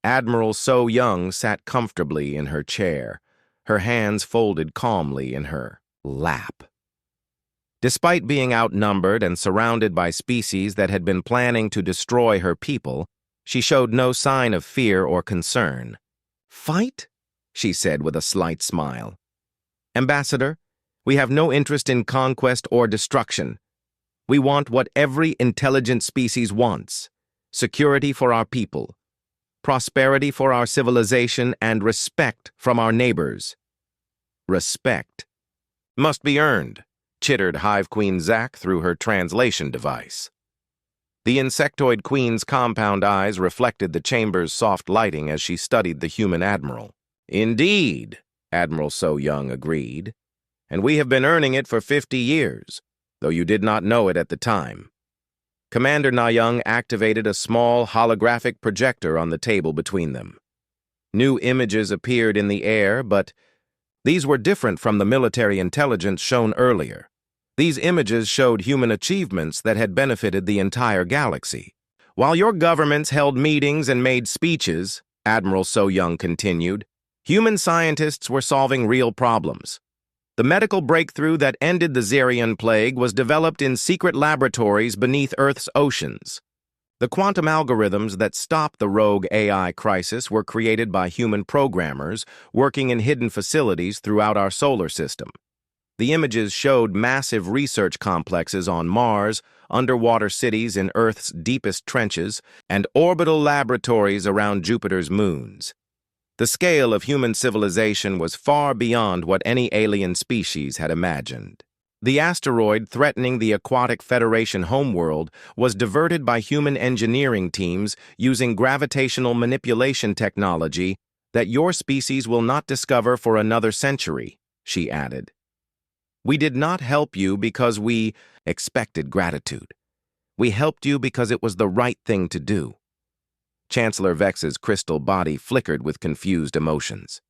Admiral So Young sat comfortably in her chair, her hands folded calmly in her lap. Despite being outnumbered and surrounded by species that had been planning to destroy her people, she showed no sign of fear or concern. Fight? She said with a slight smile. Ambassador, we have no interest in conquest or destruction. We want what every intelligent species wants: security for our people, prosperity for our civilization, and respect from our neighbors. Respect must be earned, chittered Hive Queen Zack through her translation device. The insectoid queen's compound eyes reflected the chamber's soft lighting as she studied the human admiral. Indeed, Admiral So Young agreed, and we have been earning it for 50 years, though you did not know it at the time. Commander Na Young activated a small holographic projector on the table between them. New images appeared in the air, but these were different from the military intelligence shown earlier. These images showed human achievements that had benefited the entire galaxy. While your governments held meetings and made speeches, Admiral So-Young continued, human scientists were solving real problems. The medical breakthrough that ended the Xerian plague was developed in secret laboratories beneath Earth's oceans. The quantum algorithms that stopped the rogue AI crisis were created by human programmers working in hidden facilities throughout our solar system. The images showed massive research complexes on Mars, underwater cities in Earth's deepest trenches, and orbital laboratories around Jupiter's moons. The scale of human civilization was far beyond what any alien species had imagined. The asteroid threatening the Aquatic Federation homeworld was diverted by human engineering teams using gravitational manipulation technology that your species will not discover for another century, she added. We did not help you because we expected gratitude. We helped you because it was the right thing to do. Chancellor Vex's crystal body flickered with confused emotions.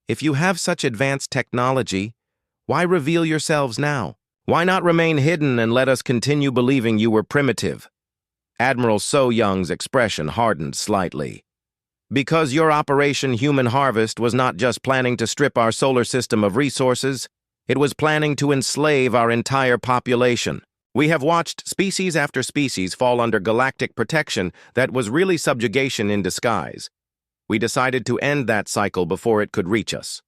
If you have such advanced technology, why reveal yourselves now? Why not remain hidden and let us continue believing you were primitive? Admiral So-Young's expression hardened slightly. Because your Operation Human Harvest was not just planning to strip our solar system of resources, it was planning to enslave our entire population. We have watched species after species fall under galactic protection that was really subjugation in disguise. We decided to end that cycle before it could reach us.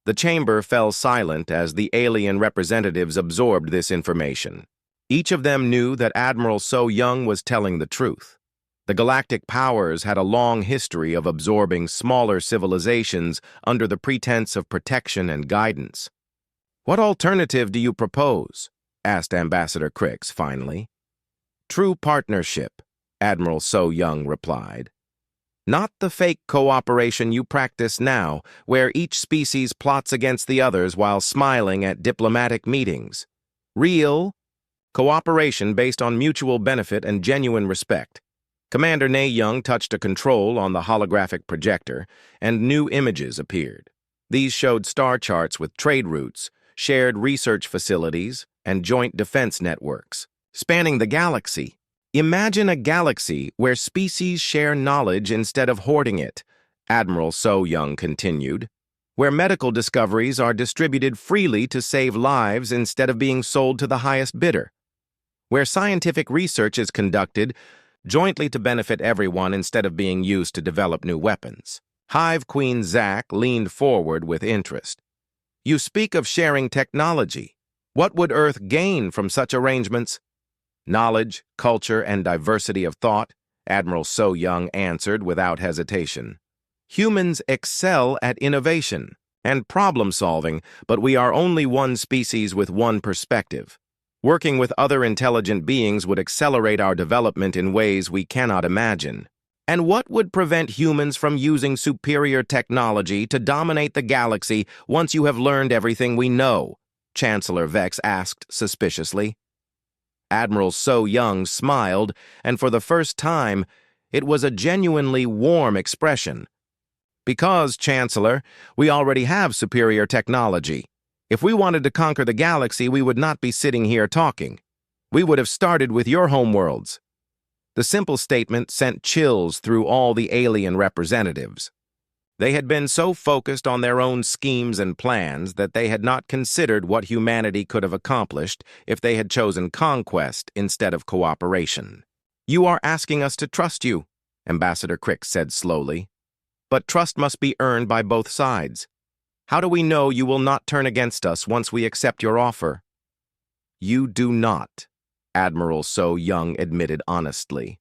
The chamber fell silent as the alien representatives absorbed this information. Each of them knew that Admiral So-Young was telling the truth. The galactic powers had a long history of absorbing smaller civilizations under the pretense of protection and guidance. What alternative do you propose? Asked Ambassador Crix finally. True partnership, Admiral So-Young replied. Not the fake cooperation you practice now, where each species plots against the others while smiling at diplomatic meetings. Real cooperation based on mutual benefit and genuine respect. Commander Ne-Young touched a control on the holographic projector, and new images appeared. These showed star charts with trade routes, shared research facilities, and joint defense networks, spanning the galaxy. Imagine a galaxy where species share knowledge instead of hoarding it, Admiral So-Young continued, where medical discoveries are distributed freely to save lives instead of being sold to the highest bidder, where scientific research is conducted jointly to benefit everyone instead of being used to develop new weapons. Hive Queen Zack leaned forward with interest. You speak of sharing technology. What would Earth gain from such arrangements? Knowledge, culture, and diversity of thought, Admiral So-Young answered without hesitation. Humans excel at innovation and problem-solving, but we are only one species with one perspective. Working with other intelligent beings would accelerate our development in ways we cannot imagine. And what would prevent humans from using superior technology to dominate the galaxy once you have learned everything we know? Chancellor Vex asked suspiciously. Admiral So-Young smiled, and for the first time, it was a genuinely warm expression. Because, Chancellor, we already have superior technology. If we wanted to conquer the galaxy, we would not be sitting here talking. We would have started with your homeworlds. The simple statement sent chills through all the alien representatives. They had been so focused on their own schemes and plans that they had not considered what humanity could have accomplished if they had chosen conquest instead of cooperation. You are asking us to trust you, Ambassador Crix said slowly. But trust must be earned by both sides. How do we know you will not turn against us once we accept your offer? You do not, Admiral So-Young admitted honestly.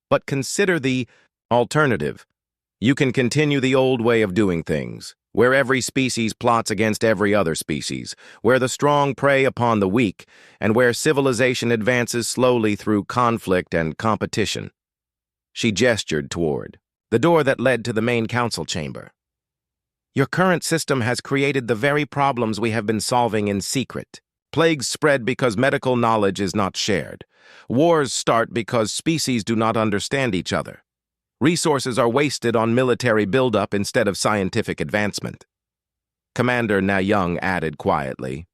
But consider the alternative. You can continue the old way of doing things, where every species plots against every other species, where the strong prey upon the weak, and where civilization advances slowly through conflict and competition. She gestured toward the door that led to the main council chamber. Your current system has created the very problems we have been solving in secret. Plagues spread because medical knowledge is not shared. Wars start because species do not understand each other. Resources are wasted on military buildup instead of scientific advancement. Commander Ne-Young added quietly,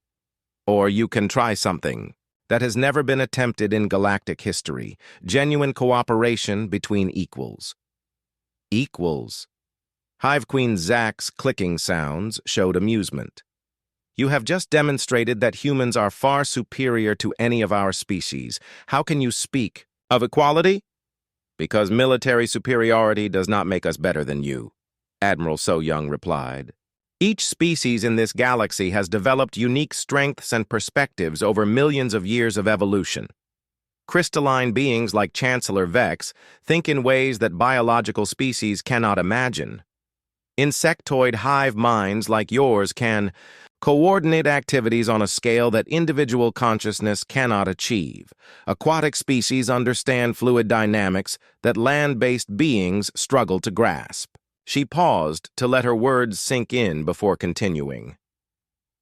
or you can try something. that has never been attempted in galactic history. Genuine cooperation between equals. Equals. Hive Queen Zach's clicking sounds showed amusement. You have just demonstrated that humans are far superior to any of our species. How can you speak of equality? Because military superiority does not make us better than you, Admiral So Young replied. Each species in this galaxy has developed unique strengths and perspectives over millions of years of evolution. Crystalline beings like Chancellor Vex think in ways that biological species cannot imagine. Insectoid hive minds like yours can coordinate activities on a scale that individual consciousness cannot achieve. Aquatic species understand fluid dynamics that land-based beings struggle to grasp. She paused to let her words sink in before continuing.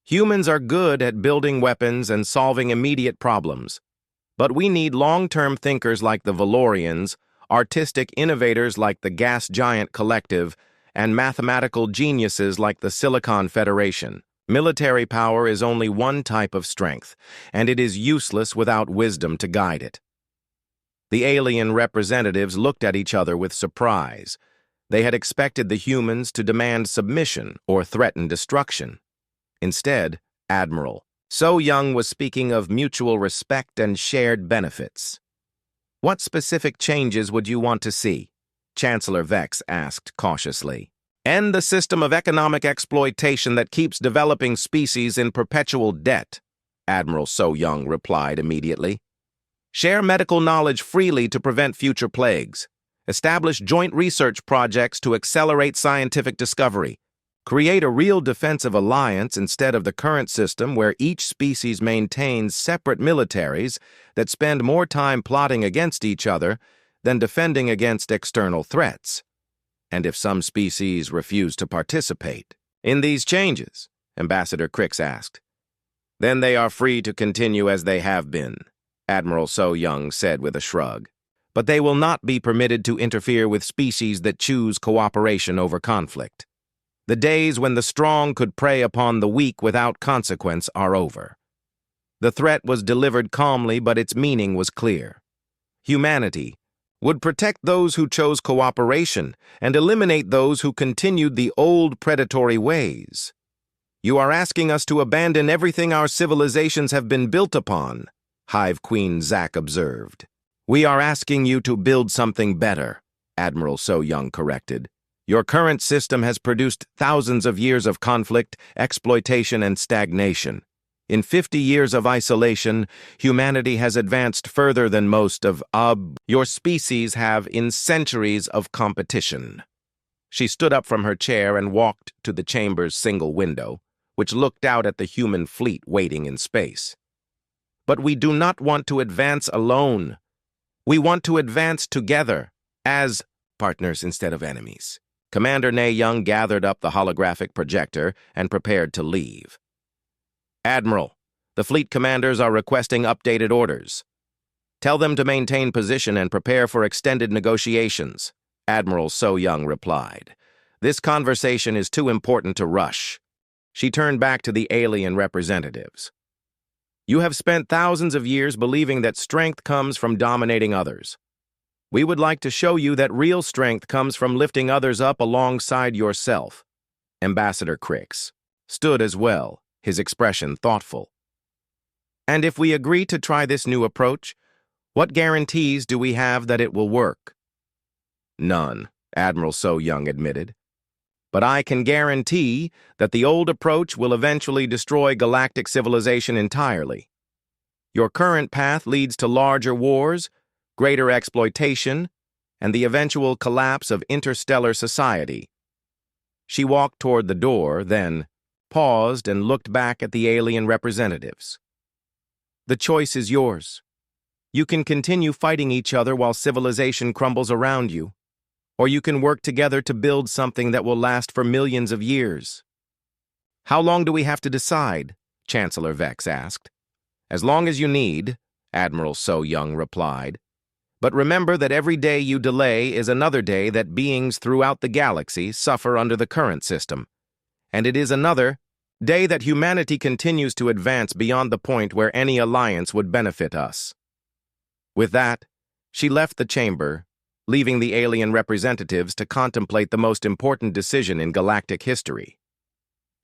Humans are good at building weapons and solving immediate problems, but we need long-term thinkers like the Valorians, artistic innovators like the Gas Giant Collective, and mathematical geniuses like the Silicon Federation. Military power is only one type of strength, and it is useless without wisdom to guide it. The alien representatives looked at each other with surprise. They had expected the humans to demand submission or threaten destruction. Instead, Admiral So Young was speaking of mutual respect and shared benefits. What specific changes would you want to see? Chancellor Vex asked cautiously. End the system of economic exploitation that keeps developing species in perpetual debt, Admiral So Young replied immediately. Share medical knowledge freely to prevent future plagues. Establish joint research projects to accelerate scientific discovery. Create a real defensive alliance instead of the current system where each species maintains separate militaries that spend more time plotting against each other than defending against external threats. And if some species refuse to participate in these changes, Ambassador Crix asked, then they are free to continue as they have been, Admiral So Young said with a shrug. But they will not be permitted to interfere with species that choose cooperation over conflict. The days when the strong could prey upon the weak without consequence are over. The threat was delivered calmly, but its meaning was clear. Humanity would protect those who chose cooperation and eliminate those who continued the old predatory ways. You are asking us to abandon everything our civilizations have been built upon, Hive Queen Zach observed. We are asking you to build something better, Admiral So Young corrected. Your current system has produced thousands of years of conflict, exploitation, and stagnation. In 50 years of isolation, humanity has advanced further than most of your species have in centuries of competition. She stood up from her chair and walked to the chamber's single window, which looked out at the human fleet waiting in space. But we do not want to advance alone. We want to advance together, as partners instead of enemies. Commander Ne Young gathered up the holographic projector and prepared to leave. Admiral, the fleet commanders are requesting updated orders. Tell them to maintain position and prepare for extended negotiations, Admiral So Young replied. This conversation is too important to rush. She turned back to the alien representatives. You have spent thousands of years believing that strength comes from dominating others. We would like to show you that real strength comes from lifting others up alongside yourself. Ambassador Crix stood as well, his expression thoughtful. And if we agree to try this new approach, what guarantees do we have that it will work? None, Admiral So Young admitted. But I can guarantee that the old approach will eventually destroy galactic civilization entirely. Your current path leads to larger wars, greater exploitation, and the eventual collapse of interstellar society. She walked toward the door, then paused and looked back at the alien representatives. The choice is yours. You can continue fighting each other while civilization crumbles around you, or you can work together to build something that will last for millions of years. How long do we have to decide? Chancellor Vex asked. As long as you need, Admiral So Young replied. But remember that every day you delay is another day that beings throughout the galaxy suffer under the current system. And it is another Day that humanity continues to advance beyond the point where any alliance would benefit us. With that, she left the chamber, leaving the alien representatives to contemplate the most important decision in galactic history.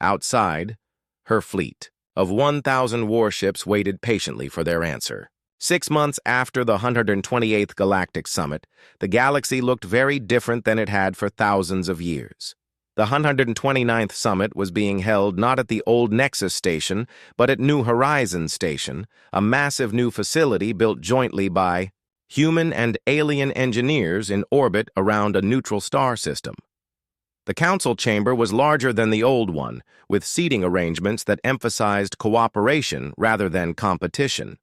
Outside, her fleet of 1,000 warships waited patiently for their answer. 6 months after the 128th Galactic Summit, the galaxy looked very different than it had for thousands of years. The 129th Summit was being held not at the old Nexus Station, but at New Horizons Station, a massive new facility built jointly by human and alien engineers in orbit around a neutral star system. The council chamber was larger than the old one, with seating arrangements that emphasized cooperation rather than competition.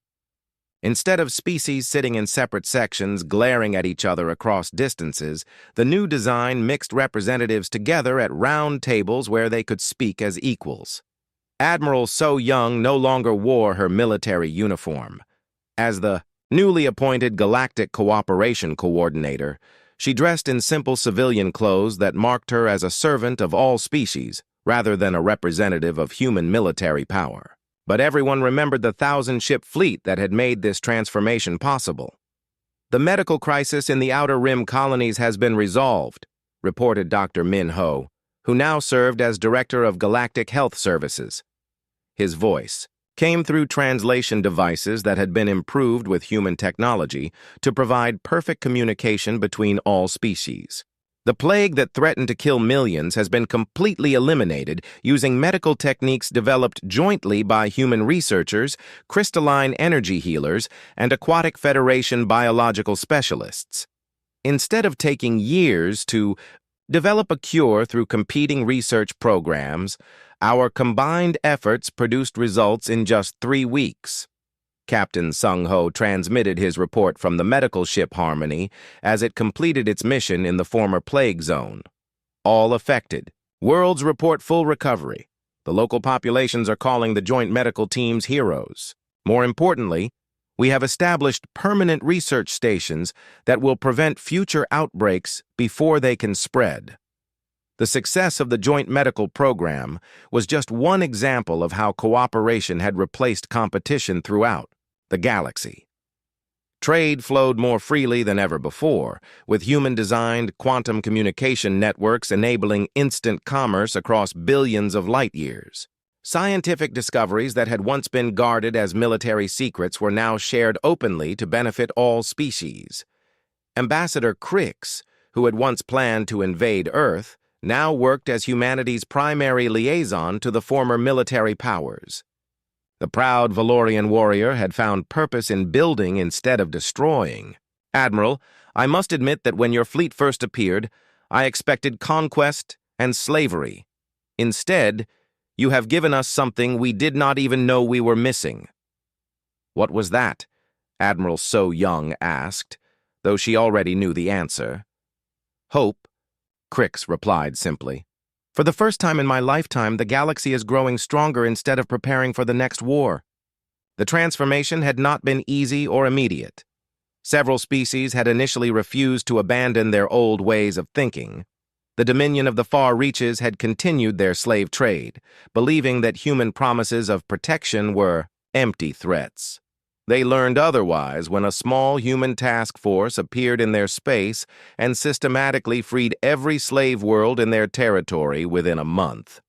Instead of species sitting in separate sections glaring at each other across distances, the new design mixed representatives together at round tables where they could speak as equals. Admiral So Young no longer wore her military uniform. As the newly appointed Galactic Cooperation Coordinator, she dressed in simple civilian clothes that marked her as a servant of all species, rather than a representative of human military power. But everyone remembered the 1,000-ship fleet that had made this transformation possible. "The medical crisis in the Outer Rim colonies has been resolved," reported Dr. Min Ho, who now served as Director of Galactic Health Services. His voice came through translation devices that had been improved with human technology to provide perfect communication between all species. "The plague that threatened to kill millions has been completely eliminated using medical techniques developed jointly by human researchers, crystalline energy healers, and Aquatic Federation biological specialists. Instead of taking years to develop a cure through competing research programs, our combined efforts produced results in just 3 weeks." Captain Sung Ho transmitted his report from the medical ship Harmony as it completed its mission in the former plague zone. "All affected. Worlds report full recovery. The local populations are calling the joint medical teams heroes. More importantly, we have established permanent research stations that will prevent future outbreaks before they can spread." The success of the joint medical program was just one example of how cooperation had replaced competition throughout the galaxy. Trade flowed more freely than ever before, with human-designed quantum communication networks enabling instant commerce across billions of light-years. Scientific discoveries that had once been guarded as military secrets were now shared openly to benefit all species. Ambassador Crix, who had once planned to invade Earth, now worked as humanity's primary liaison to the former military powers. The proud Valorian warrior had found purpose in building instead of destroying. "Admiral, I must admit that when your fleet first appeared, I expected conquest and slavery. Instead, you have given us something we did not even know we were missing." "What was that?" Admiral So Young asked, though she already knew the answer. "Hope," Crix replied simply. "For the first time in my lifetime, the galaxy is growing stronger instead of preparing for the next war." The transformation had not been easy or immediate. Several species had initially refused to abandon their old ways of thinking. The Dominion of the Far Reaches had continued their slave trade, believing that human promises of protection were empty threats. They learned otherwise when a small human task force appeared in their space and systematically freed every slave world in their territory within a month.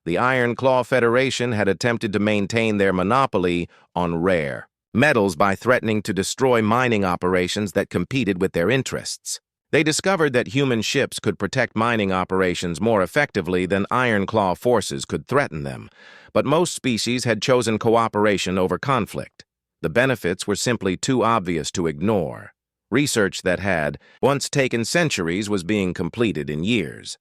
The Iron Claw Federation had attempted to maintain their monopoly on rare metals by threatening to destroy mining operations that competed with their interests. They discovered that human ships could protect mining operations more effectively than Iron Claw forces could threaten them, but most species had chosen cooperation over conflict. The benefits were simply too obvious to ignore. Research that had once taken centuries was being completed in years.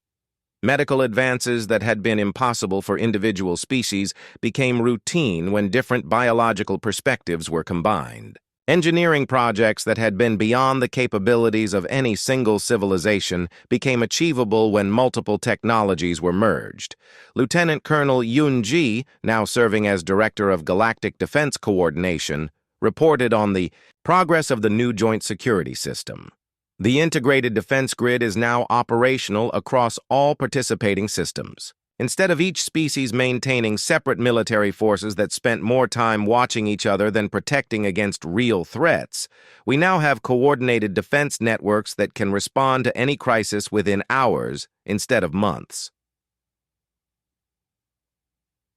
Medical advances that had been impossible for individual species became routine when different biological perspectives were combined. Engineering projects that had been beyond the capabilities of any single civilization became achievable when multiple technologies were merged. Lieutenant Colonel Yun Ji, now serving as Director of Galactic Defense Coordination, reported on the progress of the new joint security system. The integrated defense grid is now operational across all participating systems. Instead of each species maintaining separate military forces that spent more time watching each other than protecting against real threats, we now have coordinated defense networks that can respond to any crisis within hours instead of months.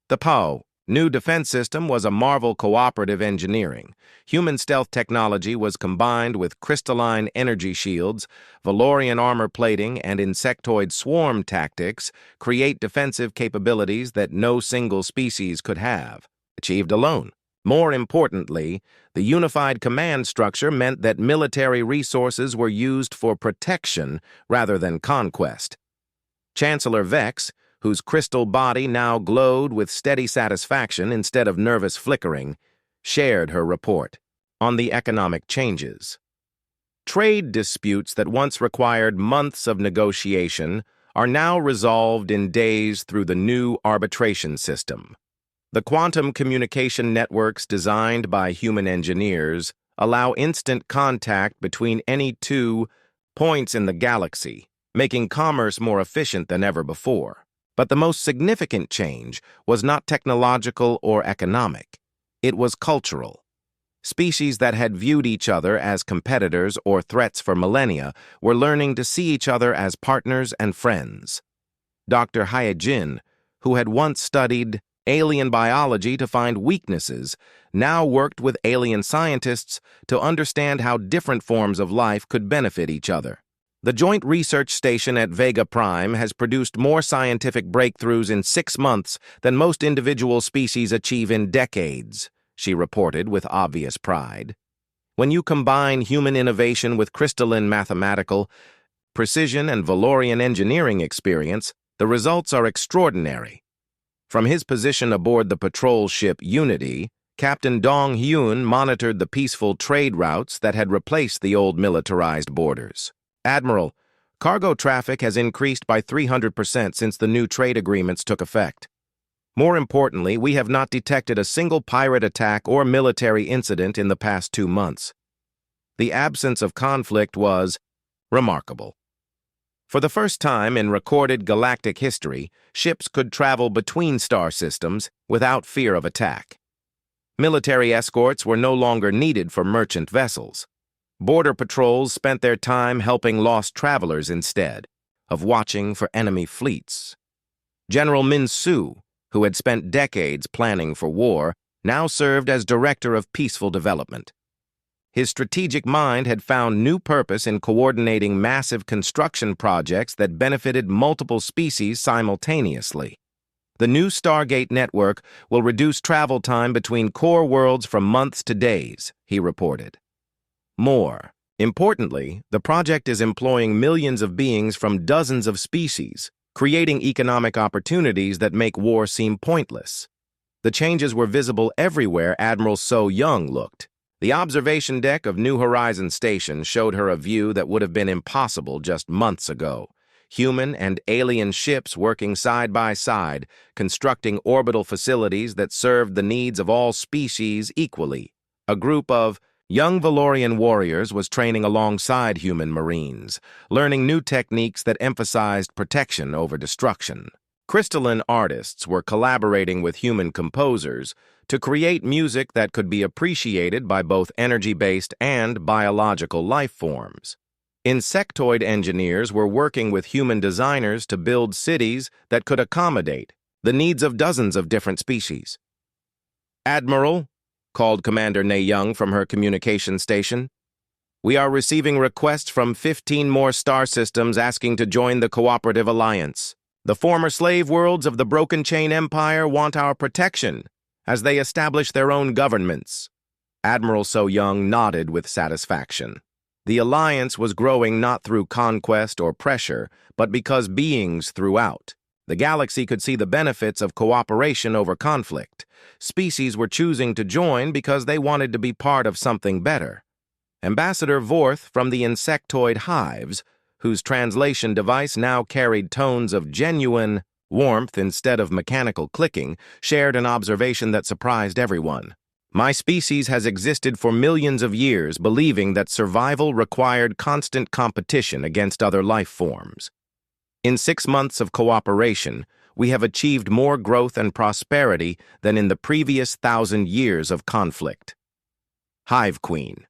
The POW, new defense system, was a marvel cooperative engineering. Human stealth technology was combined with crystalline energy shields, Valorian armor plating, and insectoid swarm tactics create defensive capabilities that no single species could have, achieved alone. More importantly, the unified command structure meant that military resources were used for protection rather than conquest. Chancellor Vex, whose crystal body now glowed with steady satisfaction instead of nervous flickering, shared her report on the economic changes. Trade disputes that once required months of negotiation are now resolved in days through the new arbitration system. The quantum communication networks designed by human engineers allow instant contact between any two points in the galaxy, making commerce more efficient than ever before. But the most significant change was not technological or economic. It was cultural. Species that had viewed each other as competitors or threats for millennia were learning to see each other as partners and friends. Dr. Hyejin, who had once studied alien biology to find weaknesses, now worked with alien scientists to understand how different forms of life could benefit each other. The Joint Research Station at Vega Prime has produced more scientific breakthroughs in 6 months than most individual species achieve in decades, she reported with obvious pride. When you combine human innovation with crystalline mathematical precision and Valorian engineering experience, the results are extraordinary. From his position aboard the patrol ship Unity, Captain Dong Hyun monitored the peaceful trade routes that had replaced the old militarized borders. Admiral, cargo traffic has increased by 300% since the new trade agreements took effect. More importantly, we have not detected a single pirate attack or military incident in the past 2 months. The absence of conflict was remarkable. For the first time in recorded galactic history, ships could travel between star systems without fear of attack. Military escorts were no longer needed for merchant vessels. Border patrols spent their time helping lost travelers instead of watching for enemy fleets. General Min Su, who had spent decades planning for war, now served as Director of Peaceful Development. His strategic mind had found new purpose in coordinating massive construction projects that benefited multiple species simultaneously. The new Stargate network will reduce travel time between core worlds from months to days, he reported. More importantly, the project is employing millions of beings from dozens of species, creating economic opportunities that make war seem pointless. The changes were visible everywhere Admiral So Young looked. The observation deck of New Horizons Station showed her a view that would have been impossible just months ago. Human and alien ships working side by side, constructing orbital facilities that served the needs of all species equally. A group of young Valorian warriors was training alongside human marines, learning new techniques that emphasized protection over destruction. Crystalline artists were collaborating with human composers to create music that could be appreciated by both energy-based and biological life forms. Insectoid engineers were working with human designers to build cities that could accommodate the needs of dozens of different species. "Admiral," called Commander Ne Young from her communication station, "we are receiving requests from 15 more star systems asking to join the Cooperative Alliance. The former slave worlds of the Broken Chain Empire want our protection as they establish their own governments." Admiral So Young nodded with satisfaction. The alliance was growing not through conquest or pressure, but because beings throughout the galaxy could see the benefits of cooperation over conflict. Species were choosing to join because they wanted to be part of something better. Ambassador Vorth from the insectoid hives, whose translation device now carried tones of genuine warmth instead of mechanical clicking, shared an observation that surprised everyone. "My species has existed for millions of years, believing that survival required constant competition against other life forms. In 6 months of cooperation, we have achieved more growth and prosperity than in the previous 1,000 years of conflict. Hive Queen.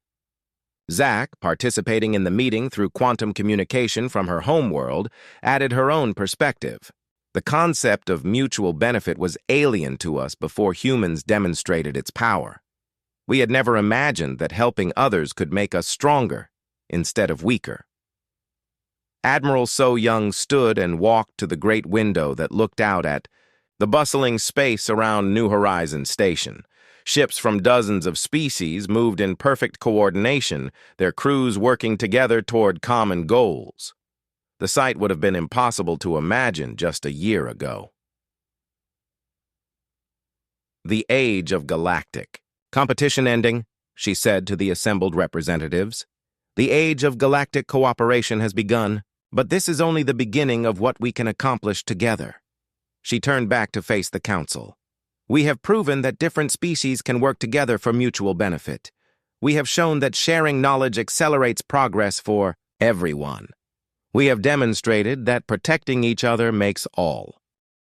Zach, participating in the meeting through quantum communication from her homeworld, added her own perspective. The concept of mutual benefit was alien to us before humans demonstrated its power. We had never imagined that helping others could make us stronger instead of weaker. Admiral So Young stood and walked to the great window that looked out at the bustling space around New Horizons Station. Ships from dozens of species moved in perfect coordination, their crews working together toward common goals. The sight would have been impossible to imagine just a year ago. The age of Galactic. Competition ending, she said to the assembled representatives. The age of galactic cooperation has begun, but this is only the beginning of what we can accomplish together. She turned back to face the council. We have proven that different species can work together for mutual benefit. We have shown that sharing knowledge accelerates progress for everyone. We have demonstrated that protecting each other makes all.